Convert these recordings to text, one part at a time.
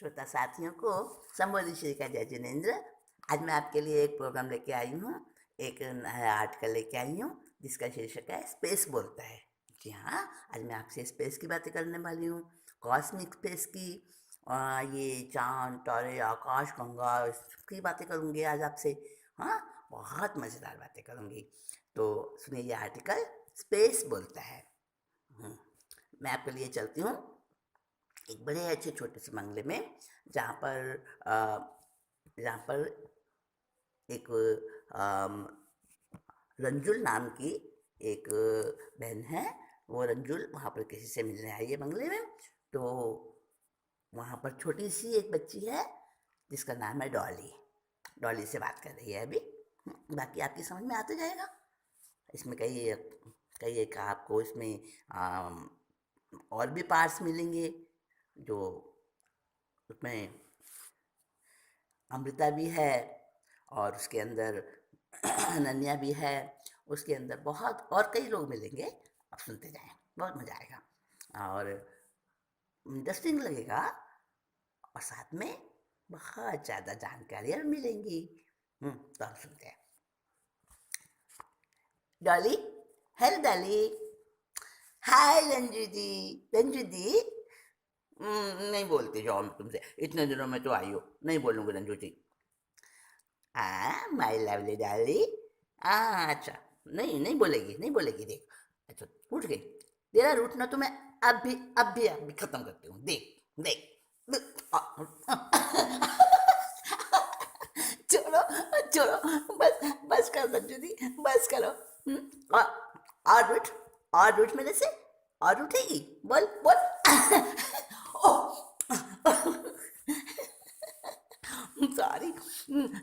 श्रोता साथियों को संबोधित श्री का जय जिनेन्द्र। आज मैं आपके लिए एक प्रोग्राम लेके आई हूँ, एक नया आर्टिकल लेके आई हूँ जिसका शीर्षक है स्पेस बोलता है। जी हाँ, आज मैं आपसे स्पेस की बातें करने वाली हूँ, कॉस्मिक स्पेस की। ये चांद, तारे, आकाश गंगा की बातें करूँगी आज आपसे। हाँ, बहुत मज़ेदार बातें करूँगी। तो सुनिए ये आर्टिकल, स्पेस बोलता है। मैं आपके लिए चलती हूँ एक बड़े अच्छे छोटे से बंगले में, जहाँ पर जहाँ पर एक रंजुल नाम की एक बहन है। वो रंजुल वहाँ पर किसी से मिलने आई है बंगले में। तो वहाँ पर छोटी सी एक बच्ची है जिसका नाम है डॉली। डॉली से बात कर रही है अभी। बाकी आपकी समझ में आता जाएगा। इसमें कई कई एक आपको इसमें और भी पार्ट्स मिलेंगे, जो उसमें अमृता भी है और उसके अंदर अनन्या भी है। उसके अंदर बहुत और कई लोग मिलेंगे, आप सुनते जाएं, बहुत मज़ा आएगा और इंटरेस्टिंग लगेगा। और साथ में बहुत ज़्यादा जानकारियाँ मिलेंगी। तो हम सुनते हैं। डॉली, हेलो डॉली। हाय रंजू दी। रंजू दी, नहीं बोलती जाओ, मैं तुमसे इतने दिनों में तो आई हो, नहीं बोलूँगी रंजू जी। हाँ माय लवली डाली। अच्छा, नहीं नहीं बोलेगी, नहीं बोलेगी, देख। अच्छा, उठ गई। तेरा रूठना तो मैं अभी खत्म करती हूँ। देख देख, देख। छोड़ो छोड़ो, बस बस कर संजू दी, बस करो। और उठ, और उठ मेरे से, और उठेगी, बोल बोल। ओह, सॉरी,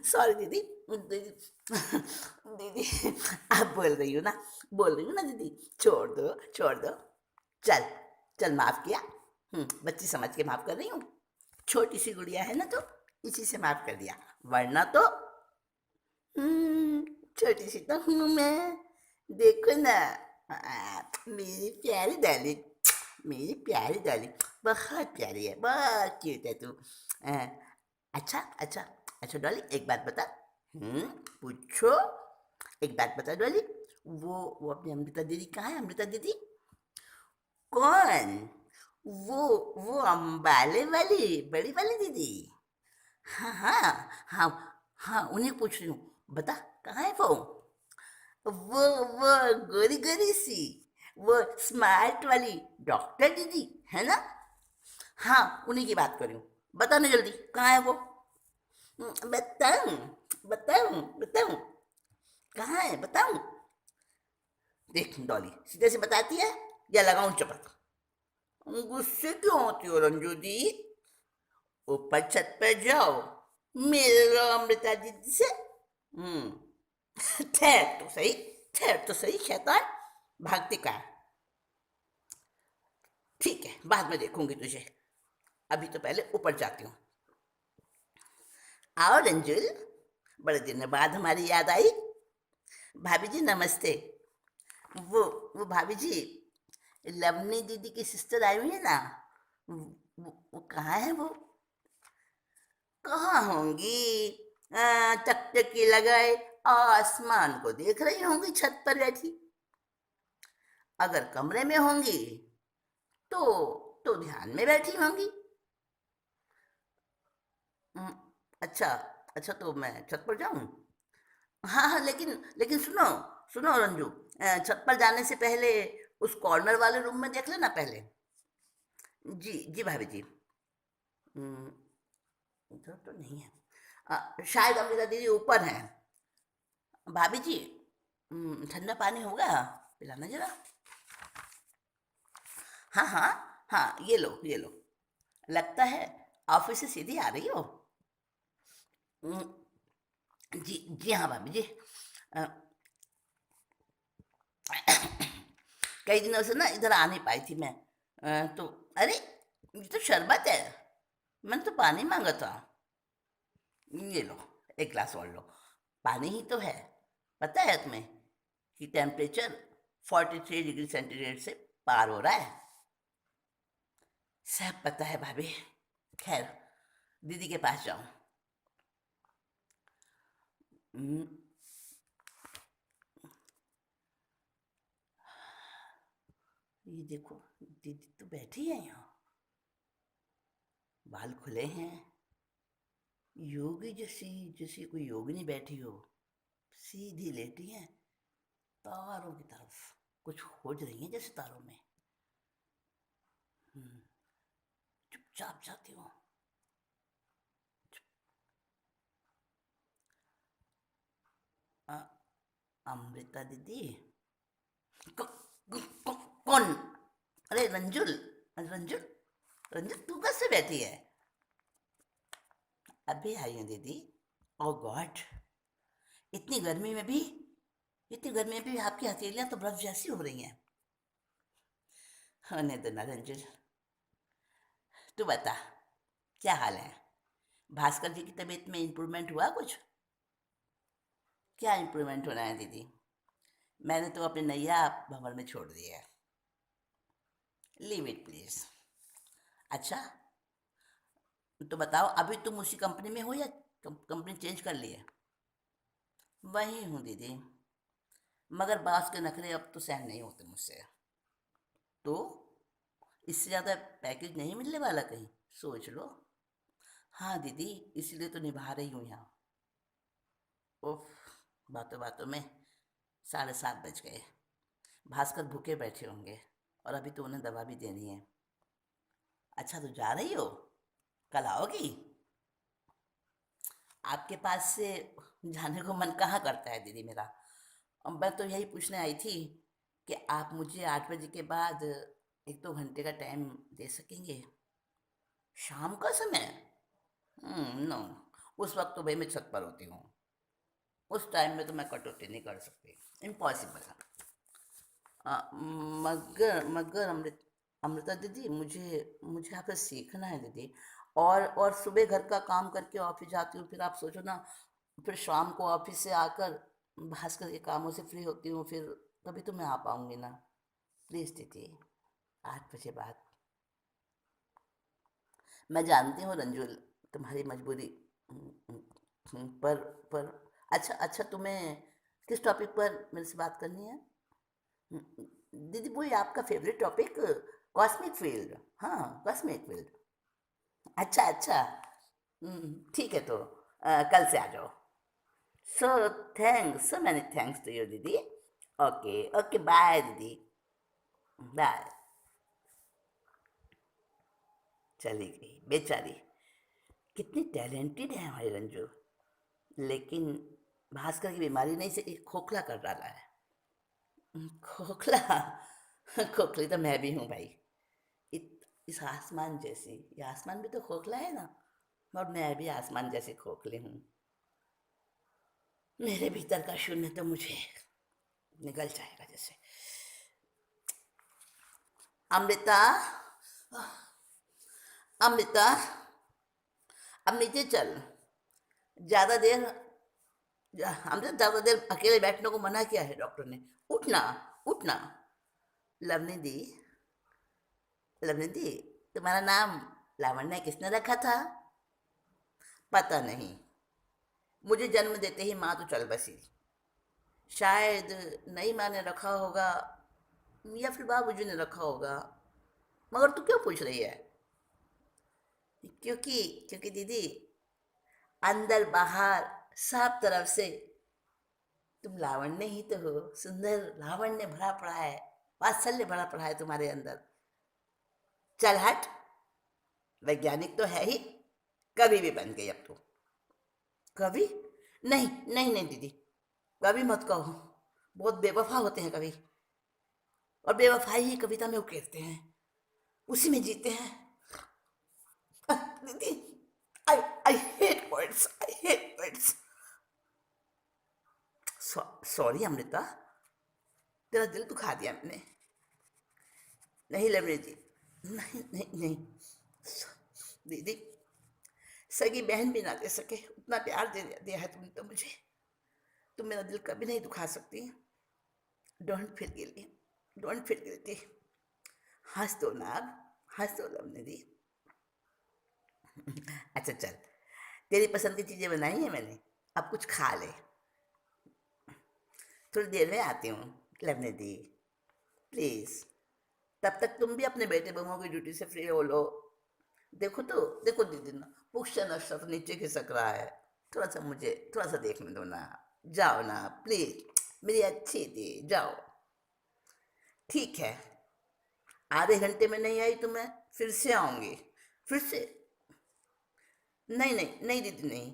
सॉरी दीदी। दीदी, दीदी, आप बोल रही हूँ ना दीदी, छोड़ दो छोड़ दो। चल चल, माफ किया। बच्ची समझ के माफ कर रही हूँ। छोटी सी गुड़िया है ना, तो इसी से माफ कर दिया, वरना तो छोटी सी तो हूँ मैं। देखो ना, मेरी प्यारी डाली, मेरी प्यारी डाली, बहुत प्यारी है, बहुत क्यूट है तू। अच्छा अच्छा अच्छा डॉली, एक बात बता। पूछो। एक बात बता डॉली, वो अपनी अमृता दीदी कहाँ है? अमृता दीदी कौन? वो वो अम्बाले वाली बड़ी वाली दीदी? हाँ हाँ हाँ, हाँ उन्हें पूछ रही हूँ। बता, कहाँ है वो? वो गोरी गोरी सी, वो स्मार्ट वाली डॉक्टर दीदी है ना? हाँ, उन्हीं की बात कर रही हूँ। बता ना जल्दी, कहाँ है वो? बताऊँ, बताऊँ बताऊँ, कहाँ है बताऊँ? देख डॉली, सीधे से बताती है या लगाऊं चपत? गुस्से क्यों होती हो रंजू दी? ऊपर छत पर जाओ, मिल लो अमृता दीदी से। हम्म ठहर तो सही, ठहर तो सही शैतान, भागती का है? ठीक है, बाद में देखूंगी तुझे, अभी तो पहले ऊपर जाती हूँ। आओ रंजुल, बड़े दिन बाद हमारी याद आई। भाभी जी नमस्ते। वो वो भाभी जी, लवनी दीदी की सिस्टर आई हुई है ना, वो कहाँ है वो? कहाँ होंगी? टकटकी लगाए आसमान को देख रही होंगी छत पर बैठी। अगर कमरे में होंगी तो ध्यान में बैठी होंगी। हम्म, अच्छा अच्छा, तो मैं छत पर जाऊं? हाँ हाँ, लेकिन लेकिन सुनो, सुनो रंजू, छत पर जाने से पहले उस कॉर्नर वाले रूम में देख लेना पहले। जी जी भाभी जी। हम्म, इधर तो नहीं है। शायद अमृता दीदी ऊपर हैं। भाभी जी, ठंडा पानी होगा, पिलाना जरा। हाँ हाँ हाँ, ये लो ये लो। लगता है ऑफिस से सीधी आ रही हो। हम्म, जी जी हाँ भाभी जी। अ, कई दिनों से ना इधर आ नहीं पाई थी मैं। तो अरे, ये तो शरबत है, मैंने तो पानी मांगा था। ये लो, एक गिलास और लो। पानी ही तो है। पता है तुम्हें कि टेम्परेचर 43 डिग्री सेंटीग्रेड से पार हो रहा है? सब पता है भाभी। खैर, दीदी के पास जाऊं। हम्म, ये देखो दीदी तो बैठी है यहाँ, बाल खुले हैं, योगी जैसी, जैसी कोई योगिनी बैठी हो, सीधी लेटी हैं तारों की तरफ, कुछ खोज रही हैं जैसे तारों में। हम्म, चुपचाप जाती हूँ। अ- अमृता दीदी, कौन? अरे रंजुल, रंजुल, रंजुल तू कैसे बैठी है? अभी आई हूँ दीदी। ओ गॉड, इतनी गर्मी में भी, इतनी गर्मी में भी आपकी हथेलियां तो बर्फ जैसी हो रही हैं। होने दो ना रंजुल, तू बता क्या हाल है? भास्कर जी की तबीयत में इम्प्रूवमेंट हुआ कुछ? क्या इम्प्रूवमेंट होना है दीदी? मैंने तो अपनी नैया भंवर में छोड़ दी है। Leave it please. अच्छा, तो बताओ अभी तुम उसी कंपनी में हो या कंपनी चेंज कर ली है? वही हूँ दीदी, मगर बास के नखरे अब तो सहन नहीं होते मुझसे। तो इससे ज़्यादा पैकेज नहीं मिलने वाला कहीं? सोच लो। हाँ दीदी, इसीलिए तो निभा रही हूँ यहाँ। उफ, बातों बातों में 7:30 बज गए। भास्कर भूखे बैठे होंगे और अभी तो उन्हें दवा भी देनी है। अच्छा तो जा रही हो, कल आओगी? आपके पास से जाने को मन कहाँ करता है दीदी मेरा। और मैं तो यही पूछने आई थी कि आप मुझे 8 बजे के बाद 1-2 घंटे का टाइम दे सकेंगे? शाम का समय? नो, उस वक्त तो भाई मैं छत पर होती हूँ। उस टाइम में तो मैं कटौती नहीं कर सकती, इम्पॉसिबल है। मगर मगर अमृता दीदी, मुझे मुझे आपसे सीखना है दीदी। और सुबह घर का काम करके ऑफिस जाती हूँ, फिर आप सोचो ना, फिर शाम को ऑफिस से आकर भास्कर के कामों से फ्री होती हूँ, फिर तभी तो मैं आ पाऊँगी ना। प्लीज़ दीदी, 8 बजे बाद। मैं जानती हूँ रंजुल, तुम्हारी मजबूरी। पर पर अच्छा अच्छा, तुम्हें किस टॉपिक पर मेरे से बात करनी है? दीदी वही आपका फेवरेट टॉपिक, कॉस्मिक फील्ड। हाँ, कॉस्मिक फील्ड। अच्छा अच्छा, ठीक है तो कल से आ जाओ। So thanks, so many thanks to you दीदी। ओके ओके, बाय दीदी, बाय। चली गई बेचारी। कितनी टैलेंटेड है हमारी रंजू, लेकिन भास्कर की बीमारी ने इसे खोखला कर डाला है। खोखला? खोखली तो मैं भी हूँ भाई। इस आसमान जैसी, ये आसमान भी तो खोखला है ना, और मैं भी आसमान जैसी खोखली हूँ। मेरे भीतर का शून्य तो मुझे निगल जाएगा जैसे। अमृता, अमृता, अब नीचे चल। ज्यादा देर, हमसे ज्यादा देर अकेले बैठने को मना किया है डॉक्टर ने। उठना, उठना। लवनी दी, लवनी दी, तुम्हारा नाम लावण्य किसने रखा था? पता नहीं, मुझे जन्म देते ही माँ तो चल बसी। शायद नई माँ ने रखा होगा, या फिर बाबूजी ने रखा होगा। मगर तू क्यों पूछ रही है? क्योंकि क्योंकि दीदी, अंदर बाहर सब तरफ से तुम लावण्य ही तो हो। सुंदर लावण्य भरा पड़ा है, वात्सल्य भरा पड़ा है तुम्हारे अंदर। चल हट, वैज्ञानिक तो है ही, कवि भी बन गई अब तो। कवि? नहीं नहीं नहीं दीदी, कवि मत कहो, बहुत बेवफा होते हैं कवि, और बेवफाई ही कविता में उकेरते हैं, उसी में जीते हैं। दीदी, I I hate words, I hate words. Sorry Amrita, तेरा दिल दुखा दिया मैंने। नहीं लवली जी, नहीं नहीं नहीं, दीदी, सगी बहन भी ना दे सके उतना प्यार दे दिया है तुमने तो मुझे। तुम मेरा दिल कभी नहीं दुखा सकती। Don't feel guilty, don't feel guilty. हंस दो ना अब, हंस दो लवली दी। अच्छा चल, तेरी पसंद की चीज़ें बनाई हैं मैंने, अब कुछ खा ले। थोड़ी देर में आती हूँ, लगने दी प्लीज़। तब तक तुम भी अपने बेटे बहूओं की ड्यूटी से फ्री हो लो। देखो दीदी ना, पुष्य नशा तो नीचे खिसक रहा है। थोड़ा सा देखने दो ना। जाओ ना प्लीज, मेरी अच्छी दी, जाओ। ठीक है, आधे घंटे में नहीं आई तो मैं फिर से आऊंगी। फिर से? नहीं नहीं नहीं दीदी नहीं,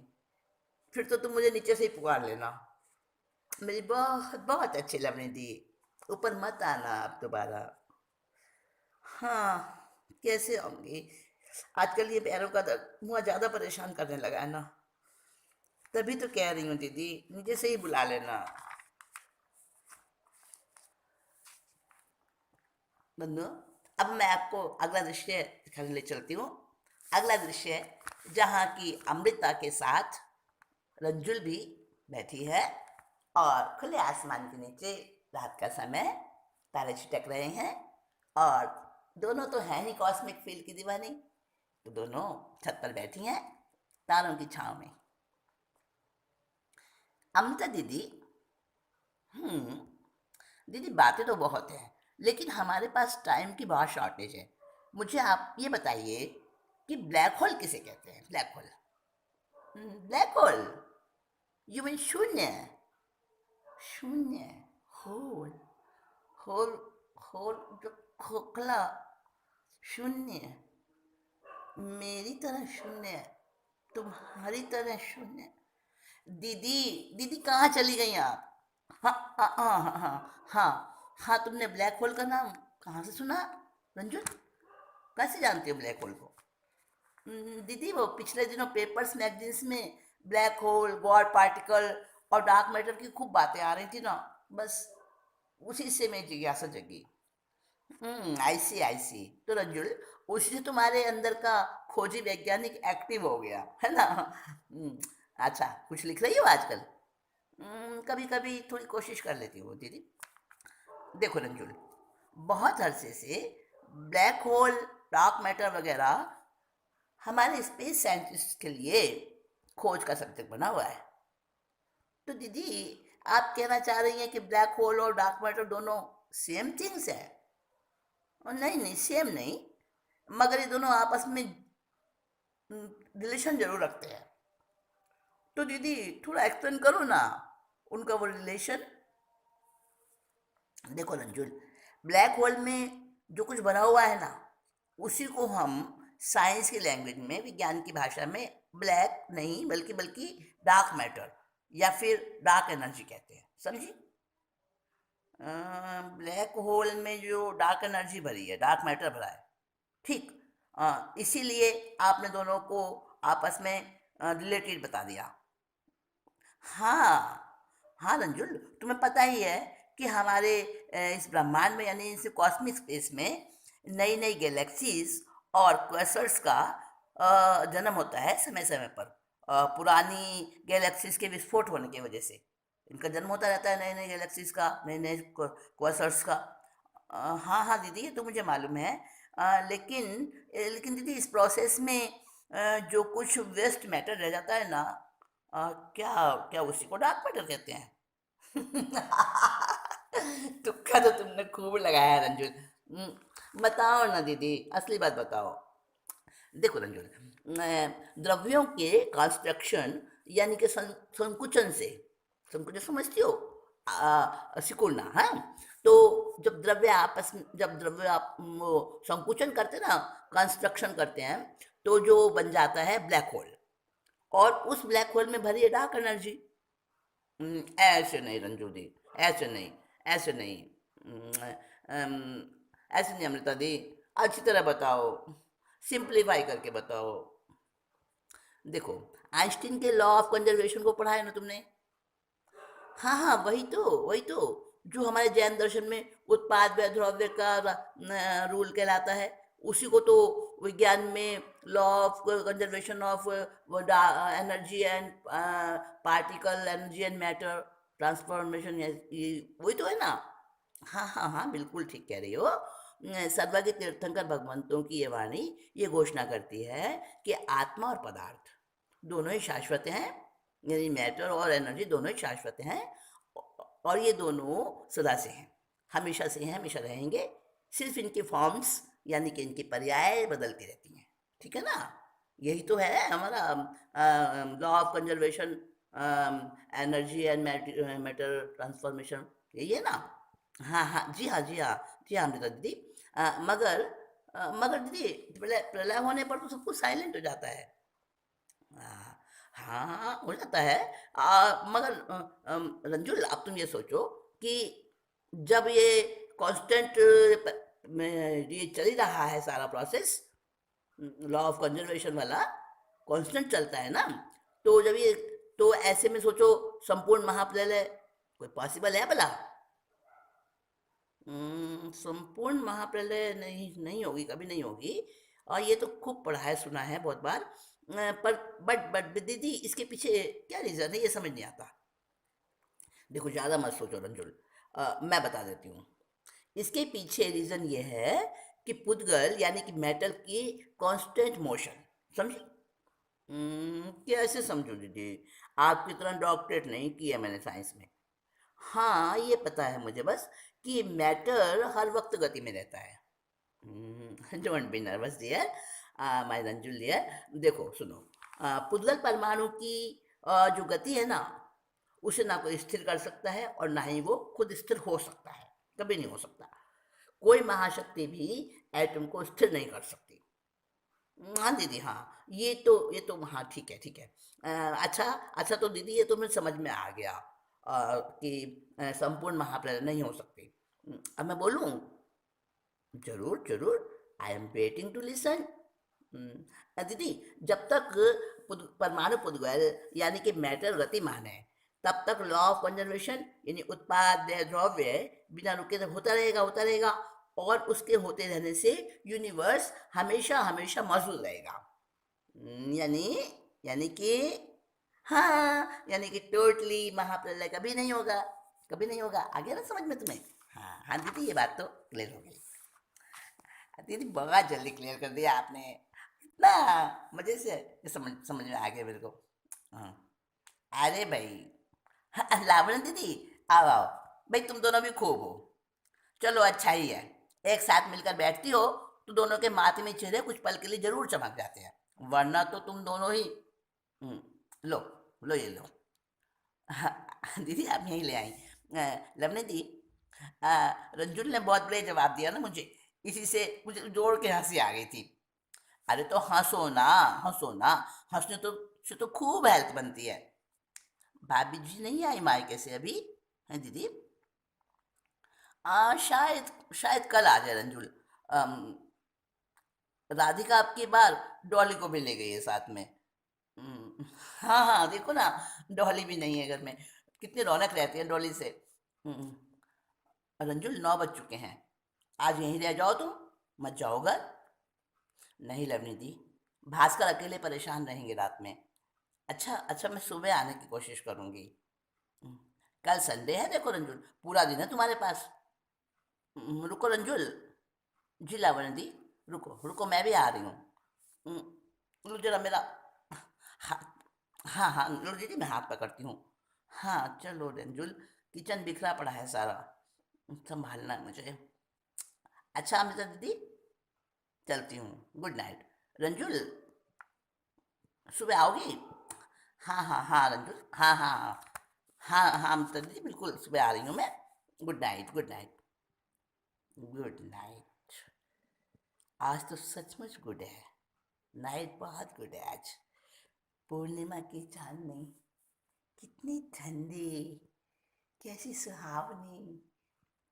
फिर तो तुम मुझे नीचे से ही पुकार लेना। मेरी बहुत बहुत अच्छी लवनी दी, ऊपर मत आना अब दोबारा। हाँ, कैसे आऊंगी? आजकल ये पैरों का दर्द मुझे ज़्यादा परेशान करने लगा है ना, तभी तो कह रही हूँ दीदी, नीचे से ही बुला लेना। बंधु, अब मैं आपको अगला दृश्य दिखाने ले चलती हूँ। अगला दृश्य है जहाँ की अमृता के साथ रंजुल भी बैठी है और खुले आसमान के नीचे रात का समय, तारे छिटक रहे हैं और दोनों तो हैं ही कॉस्मिक फील की दीवानी, तो दोनों छत पर बैठी हैं तारों की छांव में। अमृता दीदी, हम्म, दीदी बातें तो बहुत हैं, लेकिन हमारे पास टाइम की बहुत शॉर्टेज है। मुझे आप ये बताइए कि ब्लैक होल किसे कहते हैं? Black hole, black hole, you mean शून्य? शून्य, होल, होल, होल जो खोखला, शून्य, मेरी तरह शून्य, तुम्हारी तरह शून्य। दीदी, दीदी कहाँ चली गई आप? हाँ हाँ हाँ हाँ हाँ हाँ हाँ, तुमने ब्लैक होल का नाम कहाँ से सुना रंजू? कैसे जानती हो ब्लैक होल को? दीदी वो पिछले दिनों पेपर्स मैगजीन्स में ब्लैक होल, गॉड पार्टिकल और डार्क मैटर की खूब बातें आ रही थी ना, बस उसी से मैं जिज्ञासा जगी। आई सी, तो रंजुल, उसी से तुम्हारे अंदर का खोजी वैज्ञानिक एक्टिव हो गया है ना? अच्छा, कुछ लिख रही हो आजकल? कभी कभी थोड़ी कोशिश कर लेती हूँ दीदी। देखो रंजुल, बहुत अरसे से ब्लैक होल, डार्क मैटर वगैरह हमारे स्पेस साइंटिस्ट के लिए खोज का सब्जेक्ट बना हुआ है। तो दीदी, आप कहना चाह रही हैं कि ब्लैक होल और डार्क मैटर दोनों सेम थिंग्स है? और नहीं नहीं, सेम नहीं, मगर ये दोनों आपस में रिलेशन जरूर रखते हैं। तो दीदी, थोड़ा एक्सप्लेन करो ना उनका वो रिलेशन। देखो रंजुल, ब्लैक होल में जो कुछ भरा हुआ है ना, उसी को हम साइंस की लैंग्वेज में, विज्ञान की भाषा में ब्लैक नहीं बल्कि बल्कि डार्क मैटर या फिर डार्क एनर्जी कहते हैं, समझी? ब्लैक होल में जो डार्क एनर्जी भरी है, डार्क मैटर भरा है, ठीक, इसीलिए आपने दोनों को आपस में रिलेटेड बता दिया। हाँ, हाँ रंजुल, तुम्हें पता ही है कि हमारे इस ब्रह्मांड में यानी इस कॉस्मिक स्पेस में नई नई गैलेक्सीज और क्वेसर्स का जन्म होता है समय समय पर। पुरानी गैलेक्सीज के विस्फोट होने की वजह से इनका जन्म होता रहता है, नई नई गैलेक्सीज का, नए नए क्वेसर्स का। हाँ हाँ दीदी, ये तो मुझे मालूम है। लेकिन दीदी, इस प्रोसेस में जो कुछ वेस्ट मैटर रह जाता है ना, क्या क्या उसी को डार्क मैटर कहते हैं? तुक्का तो तुमने खूब लगाया है रंजुल। बताओ ना दीदी, असली बात बताओ। देखो रंजुल, द्रव्यों के कंस्ट्रक्शन यानी कि संकुचन से, संकुचन समझती हो? सिकुड़ना है। तो जब द्रव्य आप वो संकुचन करते हैं ना, कंस्ट्रक्शन करते हैं, तो जो बन जाता है ब्लैक होल, और उस ब्लैक होल में भरी है डार्क एनर्जी। ऐसे नहीं रंजू दी, ऐसे नहीं, ऐसे नहीं, ऐसे नहीं अमृता दी, अच्छी तरह बताओ, सिंप्लीफाई करके बताओ। देखो, आइंस्टीन के लॉ ऑफ कंजर्वेशन को पढ़ा है ना तुमने? हाँ हाँ, वही तो जो हमारे जैन दर्शन में उत्पाद व द्रव्य का रूल कहलाता है, उसी को तो विज्ञान में law of conservation of energy and particle, energy and matter transformation, ये वही तो है ना? हाँ हाँ हाँ, बिल्कुल ठीक कह रही हो। सर्वज्ञ तीर्थंकर भगवंतों की ये वाणी ये घोषणा करती है कि आत्मा और पदार्थ दोनों ही शाश्वत हैं, यानी मैटर और एनर्जी दोनों ही शाश्वत हैं, और ये दोनों सदा से हैं, हमेशा से हैं, हमेशा रहेंगे। सिर्फ इनकी फॉर्म्स यानी कि इनकी पर्याय बदलती रहती हैं। ठीक है ना? यही तो है हमारा law of conservation, energy and matter transformation, यही है ना? हाँ हाँ, जी हाँ, जी हाँ, जी हाँ अमृता दीदी। मगर दीदी प्रलय प्रलय होने पर तो सब कुछ साइलेंट हो जाता है। हाँ हाँ हाँ, हो जाता है। मगर रंजुल, अब तुम ये सोचो कि जब ये कांस्टेंट में ये चल ही रहा है सारा प्रोसेस, लॉ ऑफ कंजर्वेशन वाला कांस्टेंट चलता है ना, तो जब ये, तो ऐसे में सोचो संपूर्ण महाप्रलय कोई पॉसिबल है भला? संपूर्ण महाप्रलय नहीं, नहीं होगी, कभी नहीं होगी। और ये तो खूब पढ़ा है, सुना है बहुत बार। पर बट दीदी इसके पीछे क्या रीज़न है, ये समझ नहीं आता। देखो ज़्यादा मत सोचो रंजुल, मैं बता देती हूँ। इसके पीछे रीज़न ये है कि पुद्गल यानी कि मेटल की कांस्टेंट मोशन, समझी? कैसे समझूं दीदी, आपकी तरह डॉक्टरेट नहीं किया मैंने साइंस में। हाँ ये पता है मुझे बस कि मैटर हर वक्त गति में रहता है। Don't be nervous dear, my Ranjul dear. देखो सुनो, पुद्गल परमाणु की जो गति है ना, उसे ना कोई स्थिर कर सकता है और ना ही वो खुद स्थिर हो सकता है, कभी नहीं हो सकता। कोई महाशक्ति भी एटम को स्थिर नहीं कर सकती। हाँ दीदी, हाँ ये तो हाँ, ठीक है ठीक है। अच्छा अच्छा, तो दीदी ये तो मुझे समझ में आ गया कि संपूर्ण महाप्रलय नहीं हो सकती। अब मैं बोलूँ? जरूर जरूर, I am waiting to listen. दीदी, जब तक परमाणु पुद्गल यानी कि मैटर गतिमान है, तब तक लॉ ऑफ कंजर्वेशन यानी उत्पाद द्रव्य बिना रुके होता रहेगा, होता रहेगा। और उसके होते रहने से यूनिवर्स हमेशा हमेशा मौजूद रहेगा। यानी यानी कि हाँ, यानी कि टोटली महाप्रलय कभी नहीं होगा, कभी नहीं होगा। आ गया ना समझ में तुम्हें? हाँ हाँ दीदी, ये बात तो क्लियर हो गई। दीदी बहुत जल्दी क्लियर कर दिया आपने, इतना मजे से ये समझ समझ में आ गया मेरे को। हाँ, अरे भाई, हाँ, लावण्य दीदी, आओ आओ, भाई तुम दोनों भी खूब हो। चलो अच्छा ही है, एक साथ मिलकर बैठती हो तो दोनों के माथे में चेहरे कुछ पल के लिए जरूर चमक जाते हैं, वरना तो तुम दोनों ही। हम्म, लो लो ये लो। हाँ, दीदी आप यहीं ले आई। लवने दी, रंजुल ने बहुत बड़े जवाब दिया ना मुझे, इसी से मुझे जोड़ के हंसी आ गई थी। अरे तो हंसो ना, हंसो ना, हंसने तो से तो खूब हेल्थ बनती है। भाभी जी नहीं आई मायके से अभी? हैं दीदी? शायद शायद कल आ जाए रंजुल। अम, राधिका अब की बार डॉली को भी ले गई है साथ में। हाँ हाँ, देखो ना, डॉली भी नहीं है घर में, कितनी रौनक रहती है डॉली से। हम्म, रंजुल 9 बज चुके हैं, आज यहीं रह जाओ तुम, मत जाओ घर। नहीं लवनी दी, भास्कर अकेले परेशान रहेंगे रात में। अच्छा अच्छा, मैं सुबह आने की कोशिश करूंगी। हम्म, कल संडे है, देखो रंजुल, पूरा दिन है तुम्हारे पास। रुको रंजुल, जी लावण्य दी, रुको रुको, मैं भी आ रही हूँ। लो जरा मेरा हाथ। हाँ हाँ लो दीदी, मैं हाथ पकड़ती हूँ। हाँ चलो रंजुल, किचन बिखरा पड़ा है सारा, संभालना है मुझे। अच्छा अमृता दीदी, चलती हूँ, गुड नाइट। रंजुल, सुबह आओगी? हाँ हाँ हाँ रंजुल, हाँ हाँ हाँ हाँ हाँ अमृता दीदी, बिल्कुल सुबह आ रही हूँ मैं। Good night, good night, good night. आज तो सचमुच गुड है, नाइट बहुत गुड है आज। पूर्णिमा की चांदनी कितनी ठंडी, कैसी सुहावनी,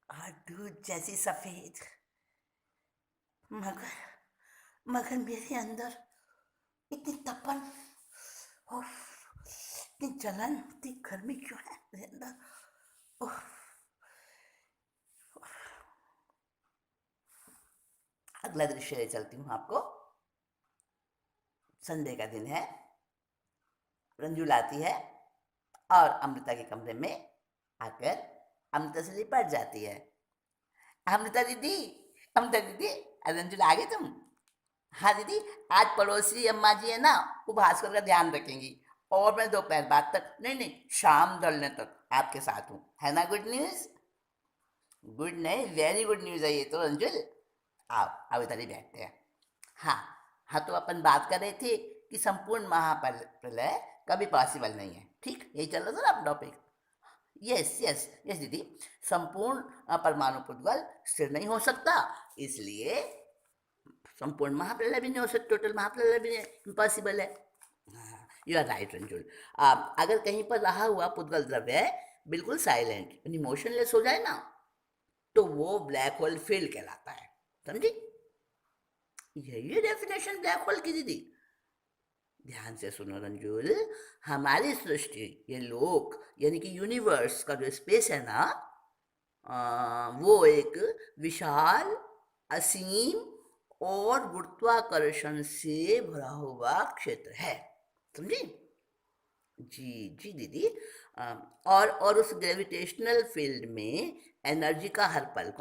और दूध जैसी सफेद। मगर मगर मेरे अंदर इतनी तपन, उफ, इतनी जलन, इतनी गर्मी क्यों है मेरे अंदर? उफ, अगला दृश्य ले चलती हूँ आपको। संडे का दिन है, रंजू आती है और अमृता के कमरे में आकर अमृता से लिपट जाती है। अमृता दीदी, ममता दीदी, रंजुल आ गए तुम? हाँ दीदी, आज पड़ोसी अम्मा जी है ना, वो भास्कर का ध्यान रखेंगी और मैं दोपहर बाद तक, नहीं नहीं, शाम ढलने तक आपके साथ हूँ, है ना? Good news? गुड नहीं, वेरी गुड न्यूज़ है ये तो रंजुल। आओ आओ, इधर ही बैठते हैं। हाँ हाँ, तो अपन बात कर रहे थे कि संपूर्ण महाप्रलय कभी पॉसिबल नहीं है, ठीक? यही चल रहा था ना अपना टॉपिक। यस यस यस दीदी, संपूर्ण परमाणु पुद्गल स्थिर नहीं हो सकता, इसलिए संपूर्ण महाप्रलय भी नहीं हो सकता, टोटल महाप्रलय भी इम्पॉसिबल है। You are right Ranjul. अगर कहीं पर रहा हुआ पुद्गल द्रव्य बिल्कुल साइलेंट यानी मोशनलेस हो जाए ना, तो वो ब्लैक होल फील्ड कहलाता है, समझी? यही डेफिनेशन ब्लैक होल की दीदी। ध्यान से सुनो रंजुल, हमारी सृष्टि, ये लोक यानी कि यूनिवर्स का जो स्पेस है ना, वो एक विशाल, असीम और गुरुत्वाकर्षण से भरा हुआ क्षेत्र है, समझी? जी जी दीदी। अ, और उस ग्रेविटेशनल फील्ड में एनर्जी का हर पल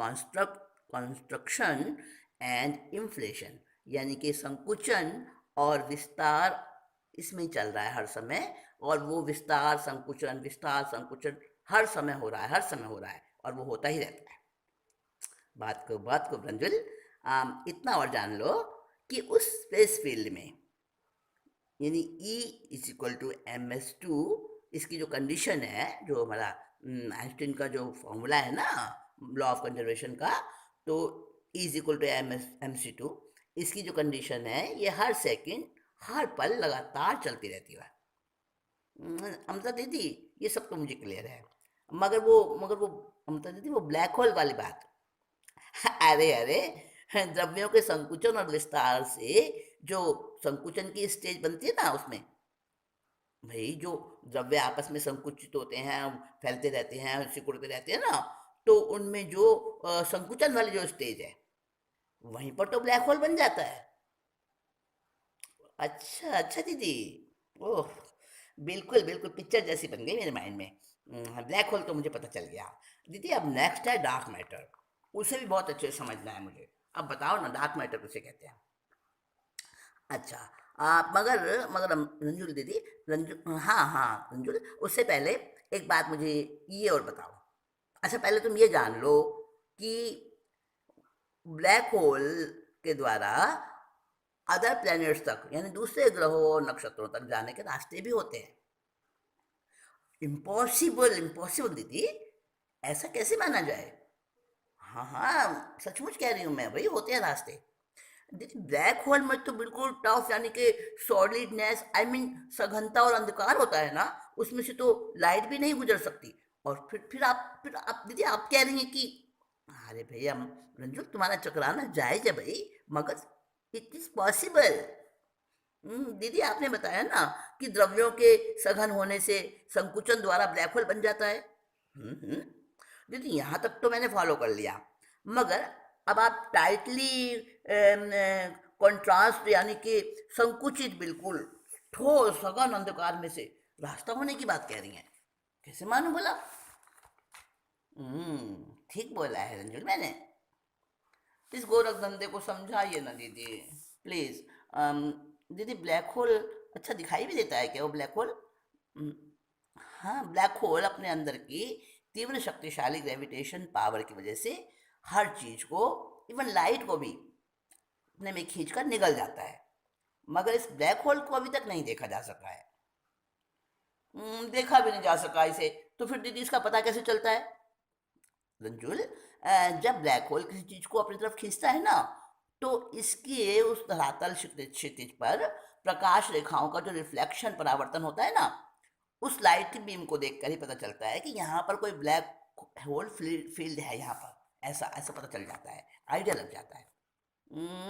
कंस्ट्रक्शन एंड इन्फ्लेशन यानी कि संकुचन और विस्तार इसमें ही चल रहा है हर समय। और वो विस्तार संकुचन हर समय हो रहा है, हर समय हो रहा है, और वो होता ही रहता है। बात को रंजुल, इतना और जान लो कि उस स्पेस फील्ड में यानी E is equal to M S two, इसकी जो कंडीशन है, जो हमारा आइंस्टीन का जो फॉर्मूला है ना, लॉ ऑफ कंजर्वेशन का, तो E is equal to M C two, इसकी जो कंडीशन है ये हर सेकंड हर पल लगातार चलती रहती है। अमता दीदी, ये सब तो मुझे क्लियर है, मगर वो अमता दीदी, वो ब्लैक होल वाली बात। अरे अरे, द्रव्यों के संकुचन और विस्तार से जो संकुचन की स्टेज बनती है ना, उसमें भाई जो द्रव्य आपस में संकुचित होते हैं, फैलते रहते हैं, सिकुड़ते रहते हैं ना, तो उनमें जो संकुचन वाली जो स्टेज है, वहीं पर तो ब्लैक होल बन जाता है। अच्छा अच्छा दीदी, ओह, बिल्कुल बिल्कुल पिक्चर जैसी बन गई मेरे माइंड में। ब्लैक होल तो मुझे पता चल गया दीदी। अब नेक्स्ट है डार्क मैटर, उसे भी बहुत अच्छे से समझना है मुझे। अब बताओ ना, डार्क मैटर किसे कहते हैं? अच्छा, मगर मगर रंजुल दीदी, रंजु हाँ हाँ रंजुल, उससे पहले एक बात मुझे ये और बताओ। अच्छा, पहले तुम ये जान लो कि ब्लैक होल के द्वारा अदर प्लैनेट्स तक यानी दूसरे ग्रहों और नक्षत्रों तक जाने के रास्ते भी होते हैं। इम्पॉसिबल इम्पॉसिबल दीदी, ऐसा कैसे माना जाए? हाँ हाँ, सचमुच कह रही हूँ मैं भाई, होते हैं रास्ते। देखिए, ब्लैक होल में तो बिल्कुल टफ यानी कि सॉलिडनेस, आई मीन सघनता और अंधकार होता है ना, उसमें से तो लाइट भी नहीं गुजर सकती। और फिर आप दीदी, आप कह रही हैं कि अरे भैया रंजू, तुम्हारा चकराना जायज है भाई, मगर इट इज पॉसिबल। दीदी, आपने बताया ना कि द्रव्यों के सघन होने से संकुचन द्वारा ब्लैक होल बन जाता है। हम्म। दीदी, यहाँ तक तो मैंने फॉलो कर लिया, मगर अब आप टाइटली कॉन्ट्रास्ट यानी कि संकुचित, बिल्कुल ठोस सघन अंधकार में से रास्ता होने की बात कह रही हैं, कैसे मानूं भला? ठीक बोला है रंजुल मैंने। इस गोरख धंधे को समझाइए ना दीदी, प्लीज। दीदी, ब्लैक होल अच्छा दिखाई भी देता है क्या, वो ब्लैक होल? हम्म, हाँ, ब्लैक होल अपने अंदर की तीव्र शक्तिशाली ग्रेविटेशन पावर की वजह से हर चीज को, इवन लाइट को भी अपने में खींच कर निगल जाता है, मगर इस ब्लैक होल को अभी तक नहीं देखा जा सका है। देखा भी नहीं जा सका इसे, तो फिर दीदी इसका पता कैसे चलता है? रंजुल, जब ब्लैक होल किसी चीज को अपनी तरफ खींचता है ना, तो इसके उस धरातल क्षितिज पर प्रकाश रेखाओं का जो रिफ्लेक्शन परावर्तन होता है ना, उस लाइट की बीम को देखकर ही पता चलता है कि यहाँ पर कोई ब्लैक होल फील्ड है यहाँ पर, ऐसा ऐसा पता चल जाता है, आइडिया लग जाता है।